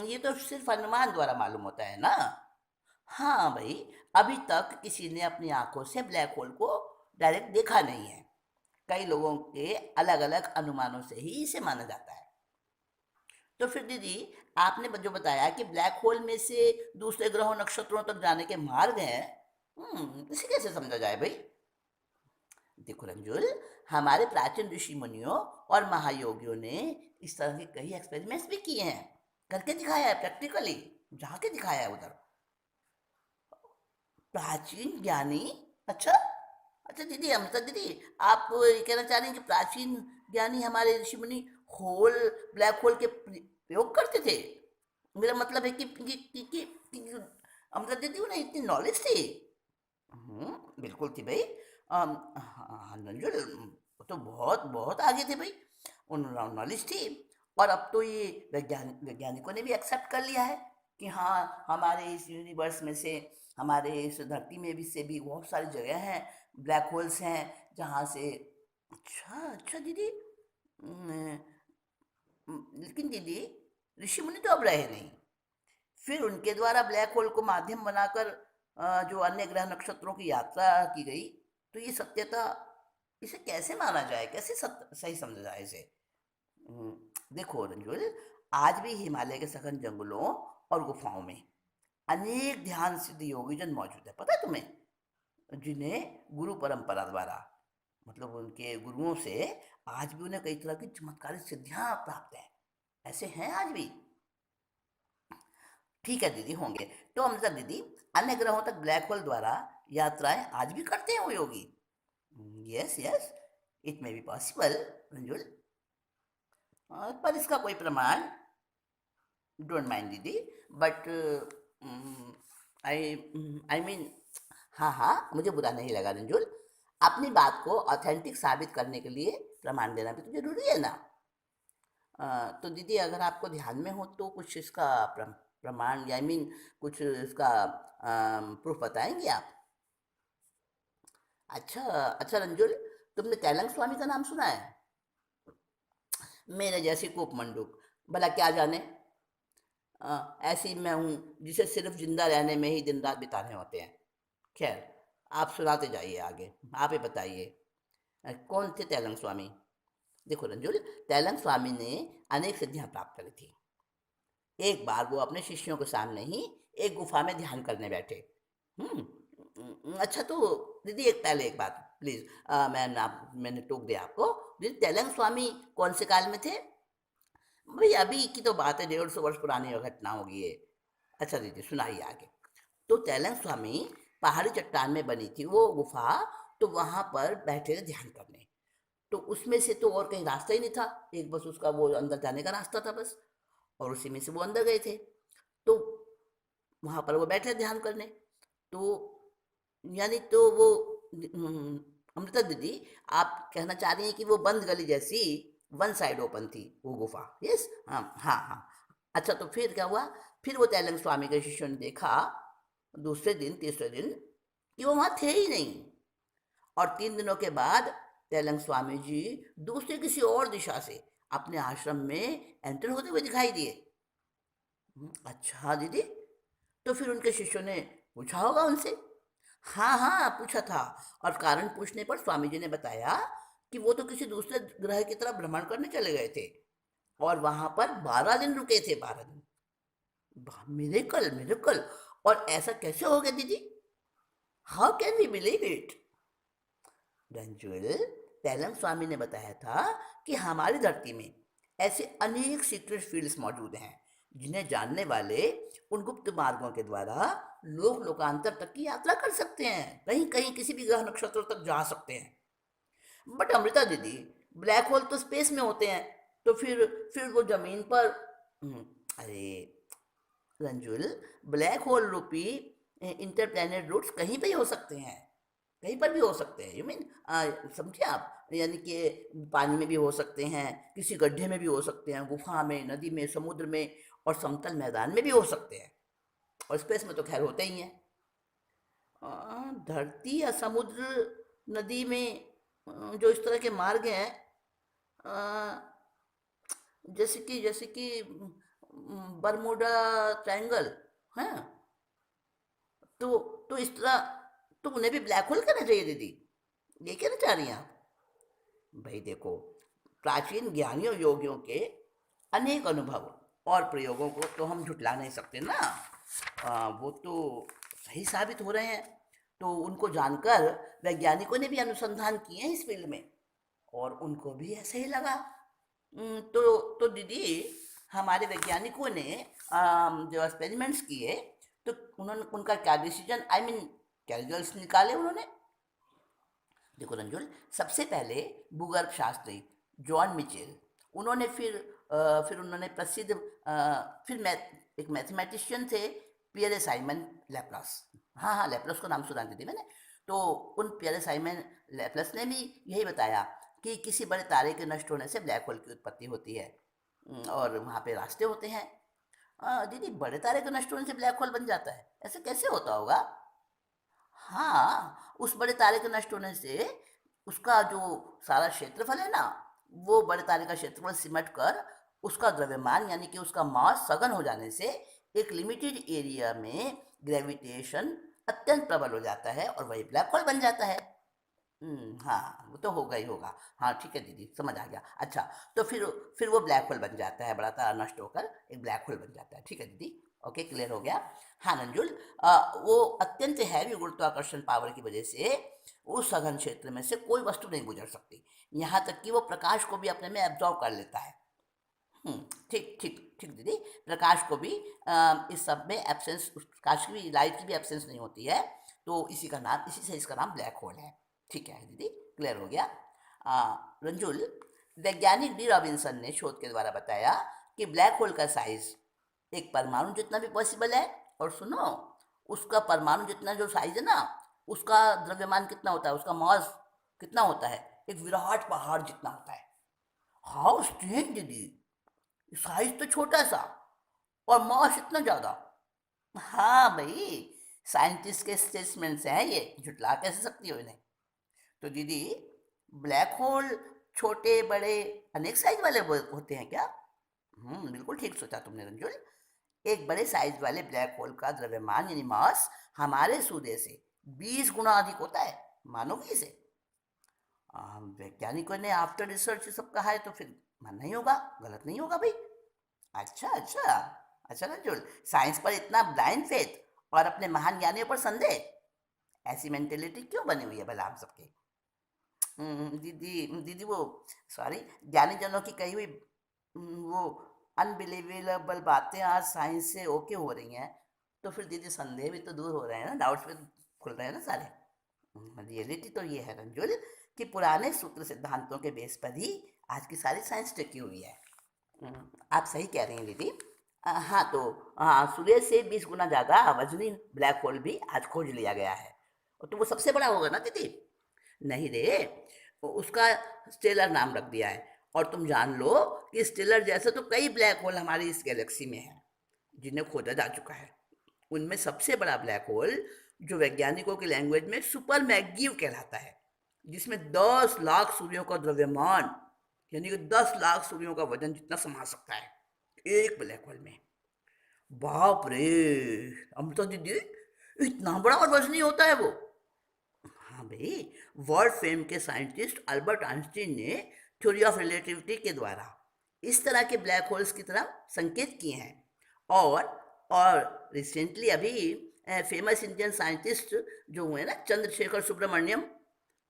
ये तो सिर्फ अनुमान द्वारा मालूम होता है ना। हाँ भाई, अभी तक किसी ने अपनी आंखों से ब्लैक होल को डायरेक्ट देखा नहीं है, कई लोगों के अलग अलग अनुमानों से ही इसे माना जाता है। तो फिर दीदी, आपने जो बताया कि ब्लैक होल में से दूसरे ग्रहों नक्षत्रों तक जाने के मार्ग हैं, इसे कैसे समझा जाए भाई? देखो रंजुल, हमारे प्राचीन ऋषि मुनियों और महायोगियों ने इस तरह के कई एक्सपेरिमेंट्स भी किए हैं, करके दिखाया है प्रैक्टिकली, जाके दिखाया है उधर। प्राचीन ज्ञानी? अच्छा, अच्छा दीदी, अमृता दीदी, आप ये कहना चाह रही हैं कि प्राचीन ज्ञानी हमारे ऋषि मुनि होल, ब्लैक होल के प्रयोग करते थे? मेरा मतलब है कि अमृता दीदी उन्हें इतनी नॉलेज थी? बिल्कुल थी भाई। हाँ नंजुल, वो तो बहुत बहुत आगे थे भाई, उन नॉलेज थी। और अब तो ये वैज्ञानिकों ने भी एक्सेप्ट कर लिया है कि हाँ, हमारे इस यूनिवर्स में से, हमारे इस धरती में भी से भी बहुत सारी जगह हैं, ब्लैक होल्स हैं, जहाँ से। अच्छा अच्छा दीदी, लेकिन दीदी, ऋषि मुनि तो अब रहे नहीं, फिर उनके द्वारा ब्लैक होल को माध्यम बनाकर जो अन्य ग्रह नक्षत्रों की यात्रा की गई, तो ये सत्यता, इसे कैसे माना जाए, कैसे सही समझा जाए इसे? हम्म, देखो रंजुल, आज भी हिमालय के सघन जंगलों और गुफाओं में अनेक ध्यान सिद्ध योगी जन मौजूद है, पता है तुम्हें? जिन्हें गुरु परंपरा द्वारा, मतलब उनके गुरुओं से, आज भी उन्हें कई तरह की चमत्कारी सिद्धियां प्राप्त हैं। ऐसे हैं आज भी। ठीक है दीदी, होंगे। तो अमृता दीदी, अन्य ग्रहों तक ब्लैक होल द्वारा यात्राएं आज भी करते हैं वो योगी? Yes yes, it may be possible Ranjul, पर इसका कोई प्रमाण, डोंट माइंड दीदी, बट आई आई मीन, हाँ हाँ, मुझे बुरा नहीं लगा रंजुल, अपनी बात को ऑथेंटिक साबित करने के लिए प्रमाण देना भी तो जरूरी है ना। तो दीदी, अगर आपको ध्यान में हो तो कुछ इसका प्रमाण, आई मीन कुछ इसका प्रूफ बताएंगे आप? अच्छा अच्छा रंजुल, तुमने कैलाश स्वामी का नाम सुना है? मेरे जैसी कूप मंडूक, भला क्या जाने। ऐसी मैं हूँ जिसे सिर्फ जिंदा रहने में ही दिन रात बिताने होते हैं। खैर, आप सुनाते जाइए आगे, आप ही बताइए, कौन थे तैलंग स्वामी? देखो रंजुल, तैलंग स्वामी ने अनेक सिद्धियां प्राप्त करी थी। एक बार वो अपने शिष्यों के सामने ही एक गुफा में ध्यान करने बैठे। अच्छा, तो दीदी, एक बात प्लीज, मैंने टोक दिया आपको। दीदी, तैलंग स्वामी कौन से काल में थे? भाई अभी की तो बात है, 150 वर्ष पुरानी घटना होगी ये। अच्छा दीदी, सुनाइए आगे। तो तैलंग स्वामी, पहाड़ी चट्टान में बनी थी वो गुफा, तो वहां पर बैठे थे ध्यान करने। तो उसमें से तो और कहीं रास्ता ही नहीं था, एक बस उसका वो अंदर जाने का रास्ता था बस, और उसी में से वो अंदर गए थे। तो वहां पर वो बैठे ध्यान करने। तो यानी तो वो, अमृता दीदी, आप कहना चाह रही हैं कि वो बंद गली जैसी, वन साइड ओपन थी वो गुफा? यस, हाँ हाँ हाँ। अच्छा, तो फिर क्या हुआ? फिर वो तैलंग स्वामी के शिष्यों ने देखा दूसरे दिन, तीसरे दिन, कि वो वहां थे ही नहीं। और 3 दिनों के बाद तैलंग स्वामी जी दूसरे किसी और दिशा से अपने आश्रम में एंटर होते हुए दिखाई दिए। अच्छा दीदी, तो फिर उनके शिष्यों ने पूछा होगा उनसे? हाँ हाँ, पूछा था। और कारण पूछने पर स्वामी जी ने बताया कि वो तो किसी दूसरे ग्रह की तरफ भ्रमण करने चले गए थे, और वहां पर 12 दिन रुके थे, 12 दिन। मिरेकल मिरेकल, और ऐसा कैसे हो गया दीदी? How can we believe it? Ranjul, Tailang Swami ने बताया था कि हमारी धरती में ऐसे अनेक सीक्रेट फील्ड्स मौजूद हैं, जिन्हें जानने वाले उन गुप्त मार्गों के द्वारा लोग लोकांतर तक की यात्रा कर सकते हैं, कहीं कहीं किसी भी ग्रह नक्षत्र तक जा सकते हैं। बट अमृता दीदी, ब्लैक होल तो स्पेस में होते हैं, तो फिर वो जमीन पर, अरे रंजुल, ब्लैक होल रूपी इंटरप्लैनेट रूट्स कहीं पे ही हो सकते हैं, कहीं पर भी हो सकते हैं, यू मीन, समझे आप? यानी कि पानी में भी हो सकते हैं, किसी गड्ढे में भी हो सकते हैं, गुफा में, नदी में, समुद्र में, और समतल मैदान में भी हो सकते हैं। और स्पेस में तो खैर होते ही हैं। धरती या समुद्र, नदी में जो इस तरह के मार्ग हैं, अ, जैसे कि बरमूडा ट्रायंगल, है, तो इस तरह, तो उन्हें भी ब्लैक होल कहना चाहिए दीदी, ये कहना चाह रही हैं आप? भाई देखो, प्राचीन ज्ञानियों योगियों के अनेक अनुभव और प्रयोगों को तो हम झुटला नहीं सकते ना, वो तो सही साबित हो रहे हैं। तो उनको जानकर वैज्ञानिकों ने भी अनुसंधान किए हैं इस फील्ड में और उनको भी ऐसे ही लगा। तो दीदी हमारे वैज्ञानिकों ने जो एक्सपेरिमेंट्स किए तो उन्होंने उनका क्या डिसीजन आई मीन क्या रिजल्ट्स निकाले उन्होंने। देखो रंजुल, सबसे पहले भूगर्भ शास्त्री जॉन मिचेल, उन्होंने फिर उन्होंने प्रसिद्ध एक मैथमेटिशियन थे पियरे साइमन लैप्लास। हाँ हाँ, लैप्लास का नाम सुना थी मैंने। तो उन पियरे साइमन लैप्लास ने भी यही बताया कि किसी बड़े तारे के नष्ट होने से ब्लैक होल की उत्पत्ति होती है। और वहाँ पे रास्ते होते हैं। दीदी बड़े तारे के नष्ट होने से ब्लैक होल बन जाता है, ऐसे कैसे होता होगा? हाँ, उस बड़े तारे के नष्ट होने से उसका जो सारा क्षेत्रफल है ना, वो बड़े तारे का क्षेत्रफल सिमट कर उसका द्रव्यमान यानी कि उसका मास सघन हो जाने से एक लिमिटेड एरिया में ग्रेविटेशन अत्यंत प्रबल हो जाता है और वही ब्लैक होल बन जाता है। हाँ, वो तो होगा ही होगा। हाँ ठीक है दीदी, समझ आ गया। अच्छा, तो फिर वो ब्लैक होल बन जाता है, बड़ा तारा नष्ट होकर एक ब्लैक होल बन जाता है। ठीक है दीदी, ओके, क्लियर हो गया। हाँ रंजुल, वो अत्यंत हैवी गुरुत्वाकर्षण पावर की वजह से उस सघन क्षेत्र में से कोई वस्तु नहीं गुजर सकती, यहाँ तक कि वो प्रकाश को भी अपने में एब्जॉर्ब कर लेता है। ठीक ठीक ठीक दीदी, प्रकाश को भी इस सब में एब्सेंस, प्रकाश की भी, लाइट की भी एब्सेंस नहीं होती है। तो इसी से इसका नाम ब्लैक होल है। ठीक है दीदी, क्लियर हो गया। रंजुल, वैज्ञानिक डी रॉबिन्सन ने शोध के द्वारा बताया कि ब्लैक होल का साइज एक परमाणु जितना भी पॉसिबल है। और सुनो, उसका परमाणु जितना जो साइज है ना, उसका द्रव्यमान कितना होता है, उसका मास कितना होता है, एक विराट पहाड़ जितना होता है। हाउ स्ट्रेंज दीदी, साइज तो छोटा सा और मास इतना ज्यादा। हाँ भाई, साइंटिस्ट के स्टेटमेंट्स हैं ये, झुटला कैसे सकती हो इन्हें। तो दीदी ब्लैक होल छोटे बड़े अनेक साइज वाले होते हैं क्या? बिल्कुल ठीक सोचा तुमने रंजुल। एक बड़े साइज वाले ब्लैक होल का द्रव्यमान यानी मास हमारे सूर्य से 20 गुना अधिक होता है। मानोगे इसे? वैज्ञानिकों ने आफ्टर रिसर्च सब कहा है तो फिर मानना ही होगा, गलत नहीं होगा भाई। अच्छा अच्छा, अच्छा रंजुल, साइंस पर इतना ब्लाइंड फेथ और अपने महान ज्ञानियों पर संदेह, ऐसी मेंटेलिटी क्यों बनी हुई है भला आप सबके? दीदी दीदी वो सॉरी, ज्ञानी जनों की कही हुई वो अनबिलीवेबल बातें आज साइंस से ओके हो रही हैं, तो फिर दीदी संदेह भी तो दूर हो रहे हैं ना, डाउट्स भी खुल रहे हैं ना सारे। रियलिटी तो ये है रंजुल कि पुराने सूत्र सिद्धांतों के बेस पर ही आज की सारी साइंस टिकी हुई है। आप सही कह रही हैं दीदी। हाँ तो सूर्य से 20 गुना ज़्यादा वजनी ब्लैक होल भी आज खोज लिया गया है। और तो वो सबसे बड़ा होगा ना दीदी? नहीं रे, उसका स्टेलर नाम रख दिया है। और तुम जान लो कि स्टेलर जैसे तो कई ब्लैक होल हमारी इस गैलेक्सी में हैं जिन्हें खोजा जा चुका है। उनमें सबसे बड़ा ब्लैक होल जो वैज्ञानिकों की लैंग्वेज में सुपर मैगीव कहलाता है, जिसमें 10 लाख सूर्यों का द्रव्यमान यानी कि 10 लाख सूर्यों का वजन जितना समा सकता है एक ब्लैक होल में। बाप रे, अमृता दीदी, इतना बड़ा और वजनी होता है वो? हाँ भाई, वर्ल्ड फेम के साइंटिस्ट अल्बर्ट आइंस्टीन ने थ्योरी ऑफ रिलेटिविटी के द्वारा इस तरह के ब्लैक होल्स की तरफ संकेत किए हैं। और और रिसेंटली अभी फेमस इंडियन साइंटिस्ट जो हुए ना, चंद्रशेखर सुब्रमण्यम,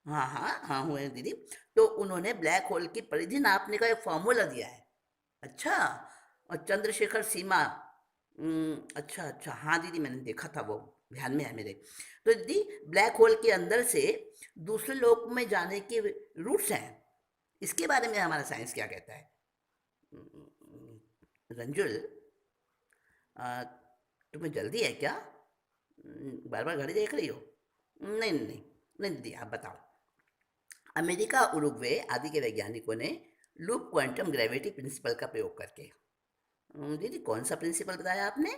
हाँ हाँ हाँ हुए हैं दीदी, तो उन्होंने ब्लैक होल की परिधि नापने का एक फॉर्मूला दिया है। अच्छा, और चंद्रशेखर सीमा, अच्छा अच्छा, हाँ दीदी मैंने देखा था वो, ध्यान में है मेरे। तो दीदी ब्लैक होल के अंदर से दूसरे लोक में जाने के रूट्स हैं, इसके बारे में हमारा साइंस क्या कहता है? रंजुल, आ, तुम्हें जल्दी है क्या? बार बार घड़ी देख रही हो? नहीं नहीं नहीं, नहीं दीदी आप बताओ। अमेरिका, उरुग्वे आदि के वैज्ञानिकों ने लूप क्वांटम ग्रेविटी प्रिंसिपल का प्रयोग करके, दीदी कौन सा प्रिंसिपल बताया आपने?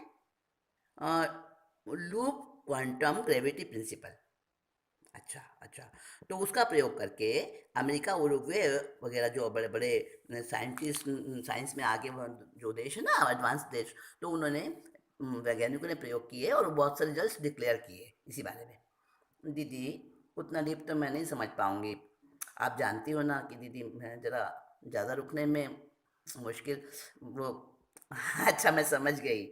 Loop quantum gravity principle. अच्छा अच्छा, तो उसका प्रयोग करके अमेरिका, उरुग्वे वगैरह जो बड़े बड़े साइंटिस्ट, साइंस में आगे जो देश है ना, एडवांस देश, तो उन्होंने वैज्ञानिकों ने प्रयोग किए और बहुत सारे रिजल्ट डिक्लेयर किए इसी बारे में। दीदी उतना डीप तो मैं नहीं समझ पाऊंगी, आप जानती हो ना कि दीदी मैं ज़रा ज़्यादा रुकने में मुश्किल वो अच्छा मैं समझ गई।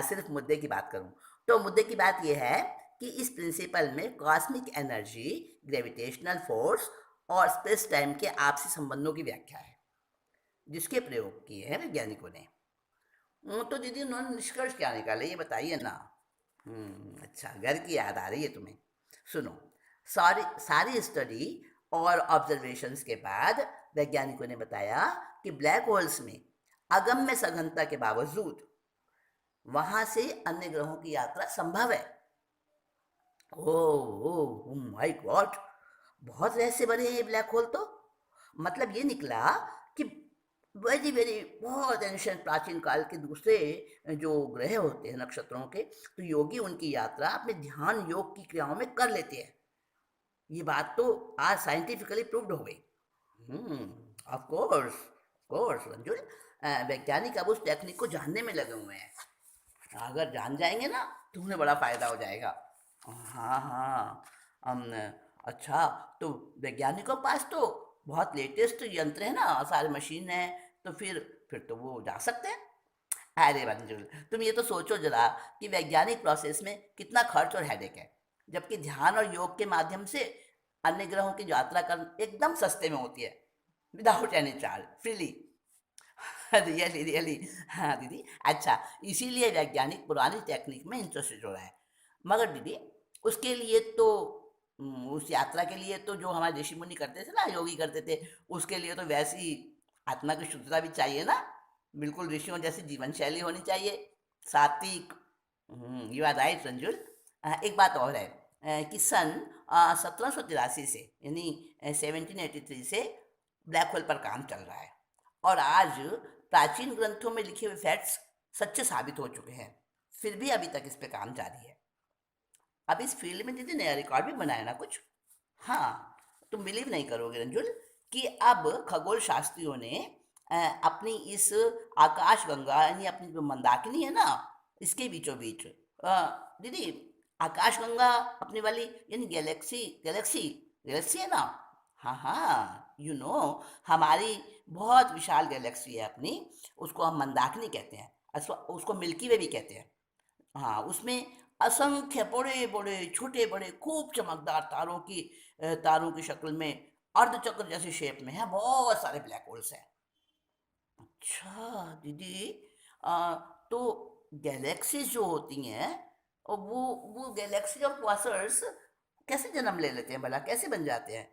सिर्फ मुद्दे की बात करूं तो मुद्दे की बात यह है कि इस प्रिंसिपल में कॉस्मिक एनर्जी, ग्रेविटेशनल फोर्स और स्पेस टाइम के आपसी संबंधों की व्याख्या है, जिसके प्रयोग किए हैं वैज्ञानिकों ने। तो दीदी उन्होंने निष्कर्ष क्या निकाले ये बताइए ना। अच्छा, घर की याद आ रही है तुम्हें। सुनो, सारी सारी स्टडी और ऑब्जर्वेशंस के बाद वैज्ञानिकों ने बताया कि ब्लैक होल्स में अगम्य सघनता के बावजूद वहां से अन्य ग्रहों की यात्रा संभव है। ओह माय गॉड, बहुत रहस्य भरे हैं ये ब्लैक होल। तो मतलब ये निकला कि वेरी वेरी बहुत एंशियंट प्राचीन काल के दूसरे जो ग्रह होते हैं नक्षत्रों के, तो योगी उनकी यात्रा अपने ध्यान योग की क्रियाओं में कर लेते हैं। ये बात तो आज साइंटिफिकली प्रूव्ड हो गई। ऑफ कोर्स कोर्स मंजुल, वैज्ञानिक अब उस टेक्निक को जानने में लगे हुए हैं। अगर जान जाएंगे ना तो उन्हें बड़ा फायदा हो जाएगा। हाँ हाँ, अच्छा, तो वैज्ञानिकों के पास तो बहुत लेटेस्ट यंत्र है ना, सारे मशीन है, तो फिर तो वो जा सकते हैं। अरे मंजुल, तुम ये तो सोचो जरा कि वैज्ञानिक प्रोसेस में कितना खर्च और हेडेक है, जबकि ध्यान और योग के माध्यम से अन्य ग्रहों की यात्रा करना एकदम सस्ते में होती है, without any charge, freely. Really really, हाँ दीदी। अच्छा, इसीलिए वैज्ञानिक पुरानी टेक्निक में इंटरेस्टेड हो रहा है। मगर दीदी उसके लिए तो उस यात्रा के लिए तो जो हमारे ऋषि मुनि करते थे ना, योगी करते थे, उसके लिए तो वैसी आत्मा की शुद्धता भी चाहिए ना। बिल्कुल ऋषियों जैसी जीवन शैली होनी चाहिए, सात्विक। You are right Ranjul. एक बात और है, कि सन 1783 से, यानी 1783 से ब्लैक होल पर काम चल रहा है, और आज प्राचीन ग्रंथों में लिखे हुए फैक्ट्स सच्चे साबित हो चुके हैं, फिर भी अभी तक इस पे काम जारी है। अब इस फील्ड में दीदी नया रिकॉर्ड भी बनाया ना कुछ। हाँ, तुम बिलीव नहीं करोगे रंजुल कि अब खगोल शास्त्रियों ने अपनी इस आकाश गंगा, यानी अपनी जो मंदाकिनी है ना, इसके बीचों बीच दीदी आकाश गंगा अपनी वाली, यानी गैलेक्सी गैलेक्सी गैलेक्सी है ना। हाँ हाँ, हमारी बहुत विशाल गैलेक्सी है अपनी, उसको हम मंदाकिनी कहते हैं, अथवा उसको मिल्की वे भी कहते हैं। हाँ, उसमें असंख्य बड़े बड़े छोटे बड़े खूब चमकदार तारों की शक्ल में अर्धचक्र जैसी शेप में है बहुत सारे ब्लैक होल्स हैं। अच्छा दीदी, आ, तो गैलेक्सीज जो होती हैं, और वो गैलेक्सी ऑफ क्वासर्स कैसे जन्म ले लेते हैं भला, कैसे बन जाते हैं?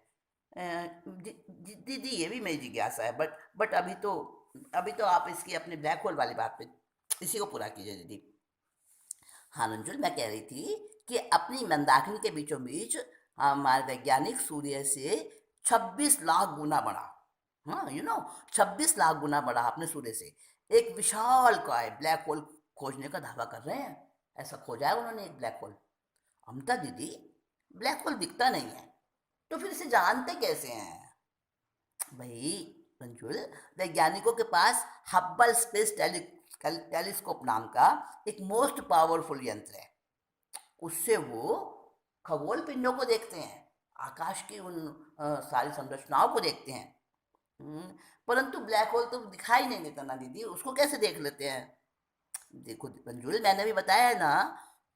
दीदी ये भी मेरी जिज्ञासा है, बट अभी तो आप इसकी अपने ब्लैक होल वाली बात पे इसी को पूरा कीजिए दीदी। हाँ रंजुल, मैं कह रही थी कि अपनी मंदाकिनी के बीचों बीच हमारे वैज्ञानिक सूर्य से 26 लाख गुना बड़ा, हाँ 26 लाख गुना बड़ा अपने सूर्य से एक विशाल काय ब्लैक होल खोजने का दावा कर रहे हैं। ऐसा खोजा है उन्होंने एक ब्लैक होल। अमता दीदी, ब्लैक होल दिखता नहीं है, तो फिर इसे जानते कैसे हैं भाई? रंजुल, वैज्ञानिकों के पास हब्बल स्पेस टेलीस्कोप नाम का एक मोस्ट पावरफुल यंत्र है। उससे वो खगोल पिंडों को देखते हैं, आकाश की उन सारी संरचनाओं को देखते हैं। परंतु ब्लैक होल तो दिखाई नहीं देता ना दीदी, उसको कैसे देख लेते हैं? देखो मंजूरी, मैंने भी बताया है ना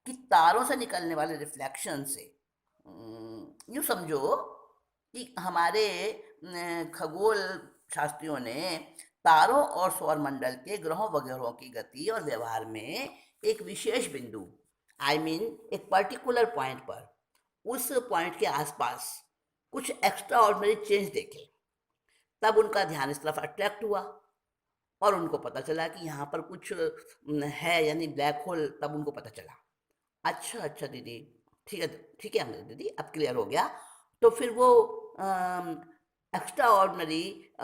कि तारों से निकलने वाले रिफ्लेक्शन से, यूँ समझो कि हमारे खगोल शास्त्रियों ने तारों और सौरमंडल के ग्रहों वगैरह की गति और व्यवहार में एक विशेष बिंदु, एक पर्टिकुलर पॉइंट पर, उस पॉइंट के आसपास कुछ एक्स्ट्रा ऑर्डिनरी चेंज देखे। तब उनका ध्यान इस तरफ अट्रैक्ट हुआ और उनको पता चला कि यहाँ पर कुछ है, यानी ब्लैक होल। तब उनको पता चला। अच्छा अच्छा दीदी, ठीक है हमने दीदी, अब क्लियर हो गया। तो फिर वो एक्स्ट्रा ऑर्डिनरी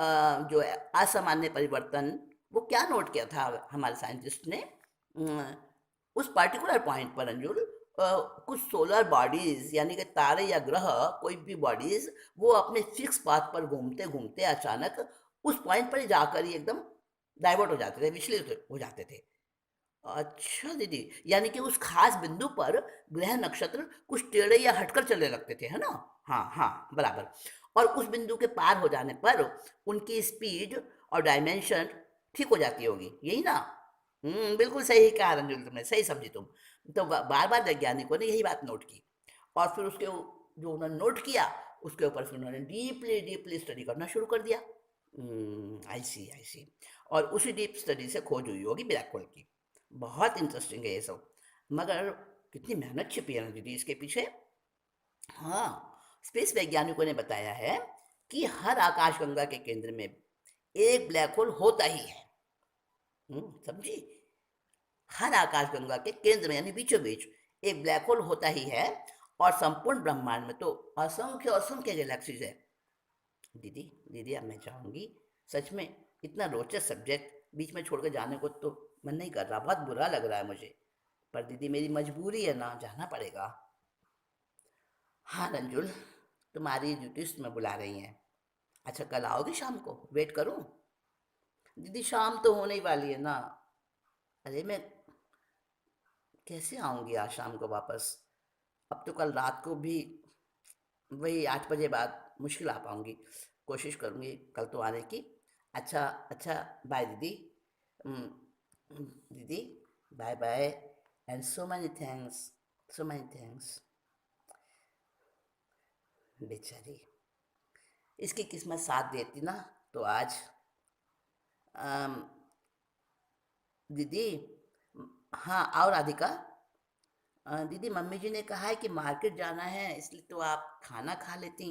जो है असामान्य परिवर्तन, वो क्या नोट किया था हमारे साइंटिस्ट ने? उस पर्टिकुलर पॉइंट पर अंजुल कुछ सोलर बॉडीज, यानी कि तारे या ग्रह, कोई भी बॉडीज, वो अपने फिक्स पाथ पर घूमते घूमते अचानक उस पॉइंट पर ही जाकर ही एकदम डाइवर्ट हो जाते थे, विचलित हो जाते थे। अच्छा दीदी, यानी कि उस खास बिंदु पर ग्रह नक्षत्र कुछ टेढ़े या हटकर चलने लगते थे, है ना? हाँ हाँ, बराबर। और उस बिंदु के पार हो जाने पर उनकी स्पीड और डायमेंशन ठीक हो जाती होगी, यही ना? बिल्कुल सही कहा रंजुल, तुमने सही समझी तुम। तो बार बार वैज्ञानिकों ने यही बात नोट की, और फिर उसके जो उन्होंने नोट किया उसके ऊपर फिर उन्होंने डीपली डीपली स्टडी करना शुरू कर दिया। आई सी, आई सी। और उसी डीप स्टडी से खोज हुई होगी ब्लैक होल की। बहुत इंटरेस्टिंग है ये सब, मगर कितनी मेहनत छिपी है ना दीदी इसके पीछे। हाँ, स्पेस वैज्ञानिकों ने बताया है कि हर आकाशगंगा के केंद्र में एक ब्लैक होल होता ही है। समझी? हर आकाशगंगा के केंद्र में यानी बीचों बीच एक ब्लैक होल होता ही है, और संपूर्ण ब्रह्मांड में तो असंख्य असंख्य गैलेक्सीज है। दीदी, दीदी अब मैं चाहूंगी, सच में इतना रोचक सब्जेक्ट बीच में छोड़कर जाने को तो मन नहीं कर रहा, बहुत बुरा लग रहा है मुझे, पर दीदी मेरी मजबूरी है ना, जाना पड़ेगा। हाँ रंजुल, तुम्हारी ड्यूटीज में बुला रही हैं। अच्छा, कल आओगी शाम को, वेट करूं? दीदी शाम तो होने ही वाली है ना। अरे मैं कैसे आऊंगी आज शाम को वापस? अब तो कल रात को भी वही 8 बजे बाद मुश्किल आ पाऊंगी। कोशिश करूंगी कल तो आने की। अच्छा, अच्छा, बाय दीदी। हम्म, दीदी, bye bye, and so many thanks, so many thanks. बेचारी, इसकी किस्मत साथ देती ना तो आज। अम, दीदी, हाँ आओ राधिका। दीदी मम्मी जी ने कहा है कि मार्केट जाना है, इसलिए तो आप खाना खा लेती।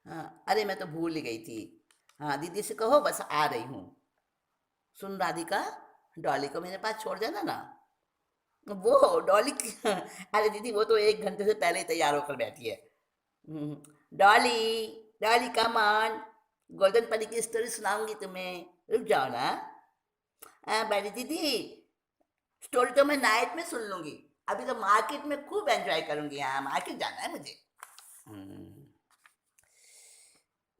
हाँ, अरे मैं तो भूल ही गई थी। हाँ, दीदी से कहो बस आ रही हूँ। सुन राधिका, डॉली को मेरे पास छोड़ देना ना। वो डॉली अरे दीदी वो तो 1 घंटे से पहले ही तैयार होकर बैठी है। Hmm, Dolly, Dolly come on, golden परी की स्टोरी सुनाऊंगी तुम्हें, रुक जाओ ना। बड़ी दीदी, स्टोरी तो मैं नाइट में सुन लूंगी, अभी तो मार्केट में खूब एंजॉय करूंगी। हाँ, मार्केट जाना है मुझे। हम्म,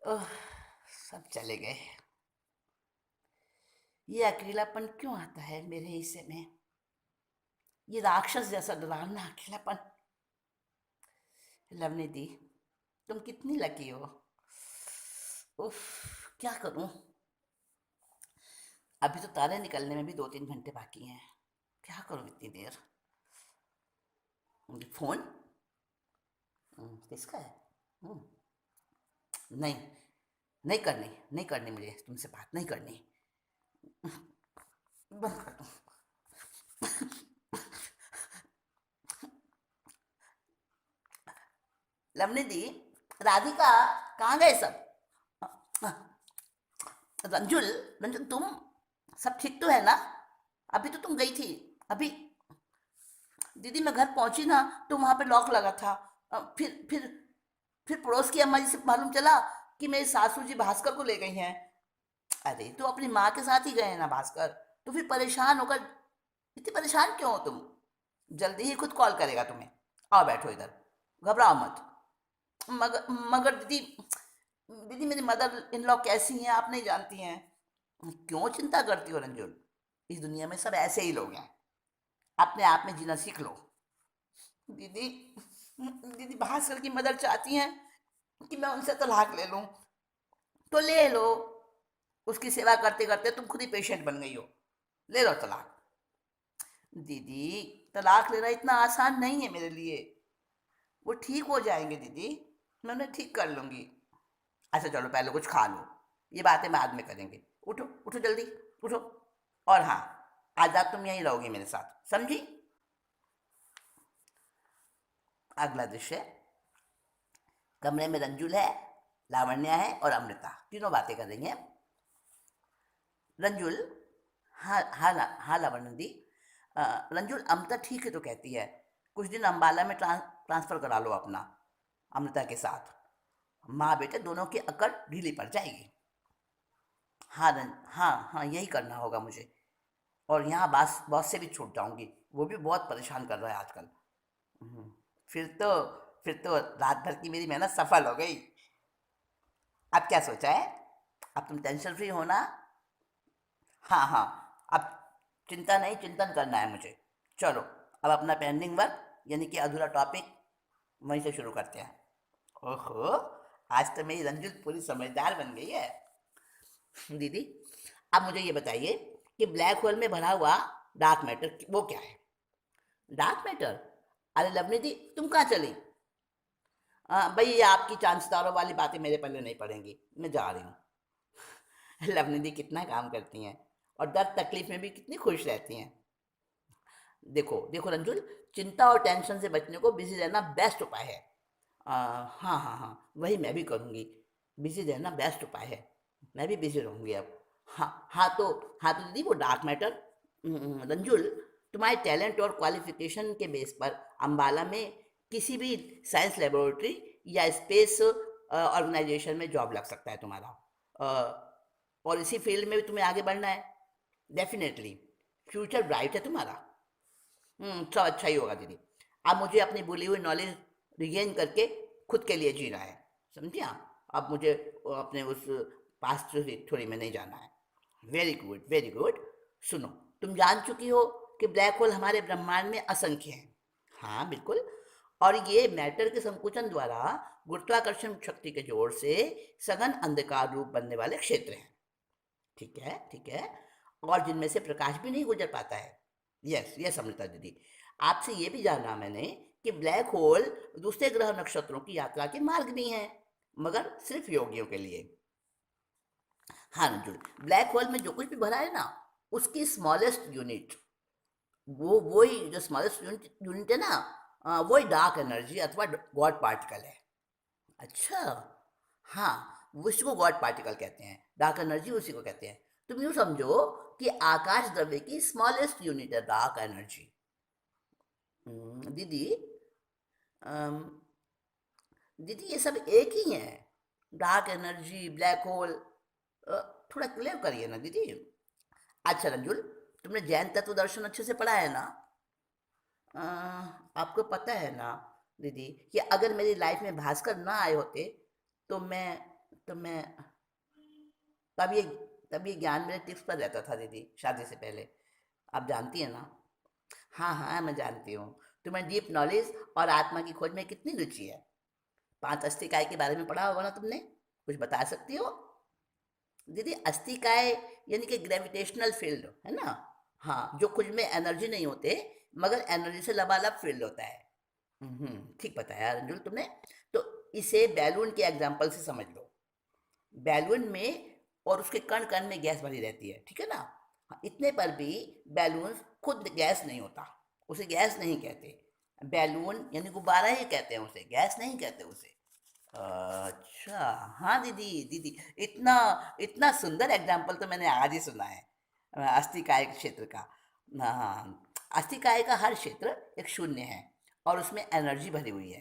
ओह, सब चले गए। ये अकेलापन क्यों आता है मेरे हिस्से में? ये राक्षस जैसा डरावना अकेलापन। लवनी दी, तुम कितनी लकी हो। उफ, क्या करूं? अभी तो तारे निकलने में भी 2-3 घंटे बाकी हैं। क्या करूं इतनी देर? फोन? किसका है? हम्म, नहीं, नहीं करनी, नहीं करनी, मुझे तुमसे बात नहीं करनी। बंद कर दो। लवनी दी, राधिका, कहाँ गए सब? रंजुल, रंजुल तुम, सब ठीक तो है ना? अभी तो तुम गई थी, अभी। दीदी मैं घर पहुंची ना तो वहां पे लॉक लगा था। फिर पड़ोस की अम्मा जी से मालूम चला कि मेरी सासू जी भास्कर को ले गई हैं। अरे तो अपनी माँ के साथ ही गए हैं ना भास्कर, तो फिर परेशान होकर, इतनी परेशान क्यों हो तुम? जल्दी ही खुद कॉल करेगा तुम्हें। आओ बैठो इधर, घबराओ मत। मगर मगर दीदी, दीदी मेरी मदर इन लॉ कैसी हैं आप नहीं जानती हैं। क्यों चिंता करती हो रंजुल, इस दुनिया में सब ऐसे ही लोग हैं, अपने आप में जीना सीख लो। दीदी, दीदी भास्कर की मदर चाहती हैं कि मैं उनसे तलाक ले लूं, तो ले लो। उसकी सेवा करते करते तुम खुद ही पेशेंट बन गई हो, ले लो तलाक। दीदी, तलाक लेना इतना आसान नहीं है मेरे लिए। वो ठीक हो जाएंगे दीदी, मैं उन्हें ठीक कर लूंगी। अच्छा चलो पहले कुछ खा लो, ये बातें बाद में करेंगे। उठो उठो जल्दी, उठो। और हाँ, आज रात तुम यहीं रहोगी मेरे साथ, समझी? अगला दृश्य, कमरे में रंजुल है, लावण्या है और अमृता, तीनों बातें कर रही हैं। रंजुल, हाँ हाँ हाँ लावण्य दी। रंजुल, अमृता ठीक है तो कहती है, कुछ दिन अम्बाला में ट्रांसफ़र करा लो अपना, अमृता के साथ। माँ बेटे दोनों की अकड़ ढीली पड़ जाएगी। हाँ हाँ हाँ, यही करना होगा मुझे। और यहाँ बॉस बॉस से भी छूट जाऊंगी, वो भी बहुत परेशान कर रहा है आजकल। हम्म, फिर तो फिर तो रात भर की मेरी मेहनत सफल हो गई। अब क्या सोचा है? अब तुम टेंशन फ्री हो ना? हाँ हाँ, अब चिंता नहीं, चिंतन करना है मुझे। चलो, अब अपना पेंडिंग वर्क यानी कि अधूरा टॉपिक वहीं से शुरू करते हैं। ओहो, आज तो मेरी रंजित पूरी समझदार बन गई है। दीदी, अब मुझे ये बताइए कि ब्लैक होल में भरा हुआ डार्क मैटर वो क्या है? Dark matter? अरे लवनी दी, तुम कहाँ चली? भाई ये आपकी चांद सितारों वाली बातें मेरे पल्ले नहीं पड़ेंगी, मैं जा रही हूँ। लवनी दी कितना काम करती हैं और दर्द तकलीफ में भी कितनी खुश रहती हैं। देखो देखो रंजुल, चिंता और टेंशन से बचने को बिजी रहना बेस्ट उपाय है। हाँ हाँ हाँ, वही मैं भी करूँगी। बिजी रहना बेस्ट उपाय है। मैं भी बिजी रहूँगी अब। हाँ हाँ तो हाँ तो दीदी वो डार्क मैटर, रंजुल, तुम्हारे टैलेंट और क्वालिफिकेशन के बेस पर अम्बाला में किसी भी साइंस लेबोरेटरी या स्पेस ऑर्गेनाइजेशन में जॉब लग सकता है तुम्हारा। और इसी फील्ड में भी तुम्हें आगे बढ़ना है। डेफिनेटली फ्यूचर ब्राइट है तुम्हारा। सब अच्छा ही होगा दीदी। अब मुझे अपनी भूली हुई नॉलेज रिगेन करके खुद के लिए जीना है, समझिए? अब मुझे अपने उस पास्ट थ्योरी में नहीं जाना है। Very good very good. सुनो, तुम जान चुकी हो कि ब्लैक होल हमारे ब्रह्मांड में असंख्य हैं। हाँ बिल्कुल। और ये मैटर के संकुचन द्वारा गुरुत्वाकर्षण शक्ति के जोर से सघन अंधकार रूप बनने वाले क्षेत्र हैं। ठीक है ठीक है। और जिनमें से प्रकाश भी नहीं गुजर पाता है। यस यस अमृता दीदी, आपसे ये भी जाना मैंने कि ब्लैक होल दूसरे ग्रह नक्षत्रों की यात्रा के मार्ग भी हैं, मगर सिर्फ योगियों के लिए। हाँ रंजुल, ब्लैक होल में जो कुछ भी भरा है ना, उसकी स्मॉलेस्ट यूनिट, वो वही जो स्मॉलेस्ट यूनिट यूनिट है ना, वही डार्क एनर्जी अथवा गॉड पार्टिकल है। अच्छा। हाँ, वो उसी को गॉड पार्टिकल कहते हैं, डार्क एनर्जी उसी को कहते हैं। तुम यूँ समझो कि आकाश द्रव्य की स्मॉलेस्ट यूनिट है डार्क एनर्जी। दीदी, अम, दीदी ये सब एक ही है, डार्क एनर्जी ब्लैक होल। थोड़ा क्लियर करिए ना दीदी। अच्छा रंजुल, तुमने जैन तत्व दर्शन अच्छे से पढ़ा है ना? अ, आपको पता है ना दीदी कि अगर मेरी लाइफ में भास्कर ना आए होते तो मैं तब ये तब ये ज्ञान मेरे टिप्स पर रहता था दीदी, शादी से पहले। आप जानती है ना? हाँ हाँ मैं जानती हूँ। तुम्हें डीप नॉलेज और आत्मा की खोज में कितनी रुचि है। पांच अस्थिकाय के बारे में पढ़ा होगा ना तुमने? कुछ बता सकती हो? दीदी अस्थिकाय यानी कि ग्रेविटेशनल फील्ड है ना? हाँ, जो कुछ में एनर्जी नहीं होते मगर एनर्जी से लबालब फील्ड होता है। ठीक बताया रंजुल तुमने। तो इसे बैलून के एग्जाम्पल से समझ लो। बैलून में और उसके कण कण में गैस भरी रहती है, ठीक है ना? हाँ, इतने पर भी बैलून खुद गैस नहीं होता, उसे गैस नहीं कहते। बैलून यानी गुब्बारा ही कहते हैं उसे, गैस नहीं कहते उसे। अच्छा। हाँ दीदी दीदी, इतना इतना सुंदर एग्जाम्पल तो मैंने आज ही सुना है। अस्थिकाय क्षेत्र का। हाँ, अस्थिकाय का हर क्षेत्र एक शून्य है और उसमें एनर्जी भरी हुई है।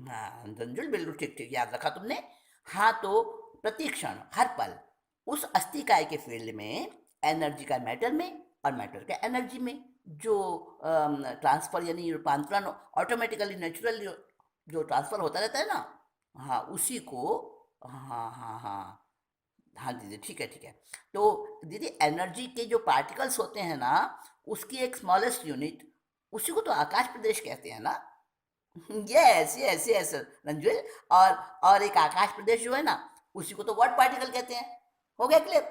हाँ रंजुल, बिल्कुल ठीक ठीक याद रखा तुमने। हाँ तो प्रति क्षण हर पल उस अस्थिकाय के फील्ड में एनर्जी का मैटर में और मैटर का एनर्जी में जो ट्रांसफर यानी रूपांतरण ऑटोमेटिकली नेचुरली जो ट्रांसफर होता रहता है ना, हाँ उसी को। हाँ हाँ हाँ। हाँ दीदी ठीक है ठीक है। तो दीदी एनर्जी के जो पार्टिकल्स होते हैं ना, उसकी एक स्मॉलेस्ट यूनिट, उसी को तो आकाश प्रदेश कहते हैं ना? Yes yes yes Ranjul. और और एक आकाश प्रदेश जो है ना, उसी को तो गॉड पार्टिकल कहते हैं। हो गया क्लियर?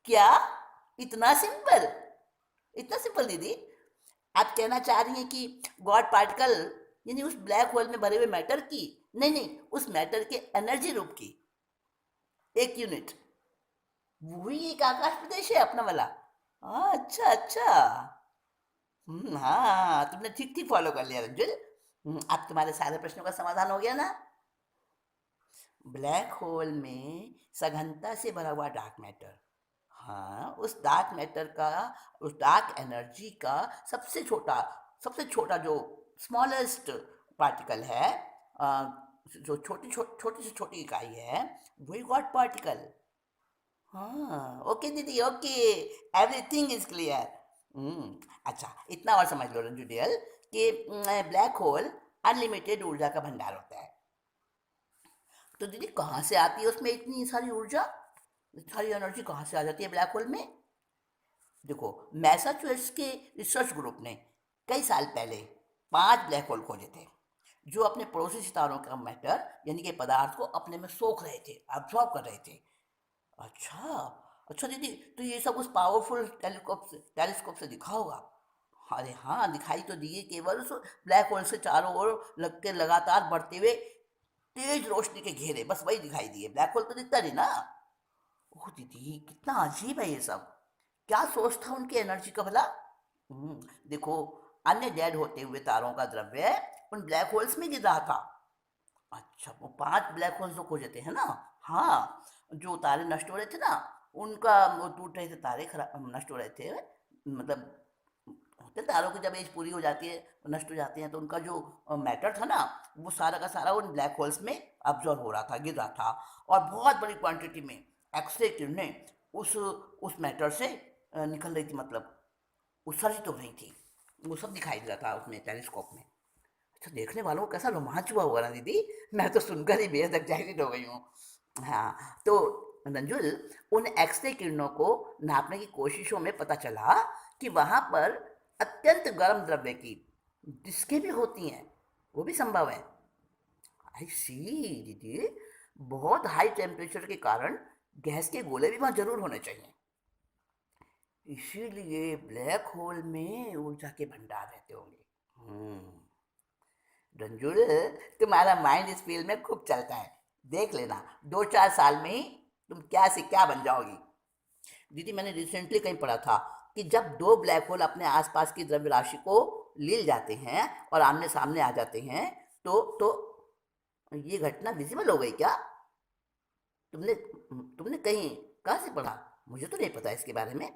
क्या? इतना सिंपल? इतना सिंपल दीदी? आप कहना चाह रही हैं कि गॉड पार्टिकल यानी उस ब्लैक होल में भरे हुए मैटर की, नहीं नहीं, उस मैटर के एनर्जी रूप की एक यूनिट, वही एक आकाश प्रदेश है अपना वाला। अच्छा अच्छा। हाँ तुमने ठीक ठीक फॉलो कर लिया रंजुल। अब तुम्हारे सारे प्रश्नों का समाधान हो गया ना? ब्लैक होल में सघनता से भरा हुआ डार्क मैटर, हाँ उस डार्क एनर्जी का सबसे छोटा जो स्मॉलेस्ट पार्टिकल है, अ, जो छोटी से छोटी इकाई है, वही गॉड पार्टिकल। हाँ ओके दीदी ओके, एवरीथिंग इज क्लियर। अच्छा इतना और समझ लो रंजू डियल कि ब्लैक होल अनलिमिटेड ऊर्जा का भंडार होता है। तो दीदी कहाँ से आती है उसमें इतनी सारी ऊर्जा, सारी एनर्जी कहाँ से आ जाती है ब्लैक होल में? देखो, मैसाचुसेट्स के रिसर्च ग्रुप ने कई साल पहले 5 ब्लैक होल खोजे थे जो अपने पड़ोसी सितारों का मैटर यानी कि पदार्थ को अपने में सोख रहे थे, अब्सॉर्ब कर रहे थे। अच्छा। अच्छा दीदी, तो ये सब उस पावरफुल टेलीस्कोप से दिखा होगा? अरे हाँ, दिखाई तो दिए, केवल उस ब्लैक होल से चारों ओर लग के लगातार बढ़ते हुए तेज रोशनी के घेरे, बस वही दिखाई दिए, ब्लैक होल तो दिखता नहीं ना। ओह दीदी, कितना अजीब है ये सब। क्या सोच था उनकी एनर्जी का भला? देखो, अन्य डेड होते हुए तारों का द्रव्य उन ब्लैक होल्स में गिर रहा था। अच्छा, वो 5 ब्लैक होल्स जो खोजे थे, है ना? हाँ, जो तारे नष्ट हो रहे थे ना, उनका वो टूट रहे थे, तारे खराब नष्ट हो रहे थे, मतलब होते तारों की जब एज पूरी हो जाती है, नष्ट हो जाते हैं, तो उनका जो मैटर था ना, वो सारा का सारा उन ब्लैक होल्स में अब्जॉर्ब हो रहा था, गिर रहा था, और बहुत बड़ी क्वांटिटी में एक्सरे किरणें उस मैटर से निकल रही थी, मतलब उत्सर्जित हो रही थी। वो सब दिखाई दे रहा था उसमें, टेलीस्कोप में। अच्छा, देखने वालों को कैसा रोमांच हुआ होगा ना दीदी, मैं तो सुनकर ही बेहद एक्साइटेड हो गई हूँ। हाँ, तो रंजुल, उन एक्सरे किरणों को नापने की कोशिशों में पता चला कि वहां पर अत्यंत गर्म द्रव्य की जिसके भी होती हैं, वो भी संभव है। आई सी दीदी, बहुत हाई टेम्परेचर के कारण गैस के गोले भी वहां जरूर होने चाहिए, इसीलिए ब्लैक होल में ऊर्जा के भंडार रहते होंगे। रंजुल, तुम्हारा माइंड इस फील्ड में खूब चलता है, देख लेना 2-4 साल में ही तुम क्या से क्या बन जाओगी। दीदी, मैंने रिसेंटली कहीं पढ़ा था कि जब दो ब्लैक होल अपने आसपास की द्रव्य राशि को लील जाते हैं और आमने सामने आ जाते हैं, तो ये घटना विजिबल हो गई क्या? तुमने तुमने कहीं कहाँ से पढ़ा? मुझे तो नहीं पता इसके बारे में।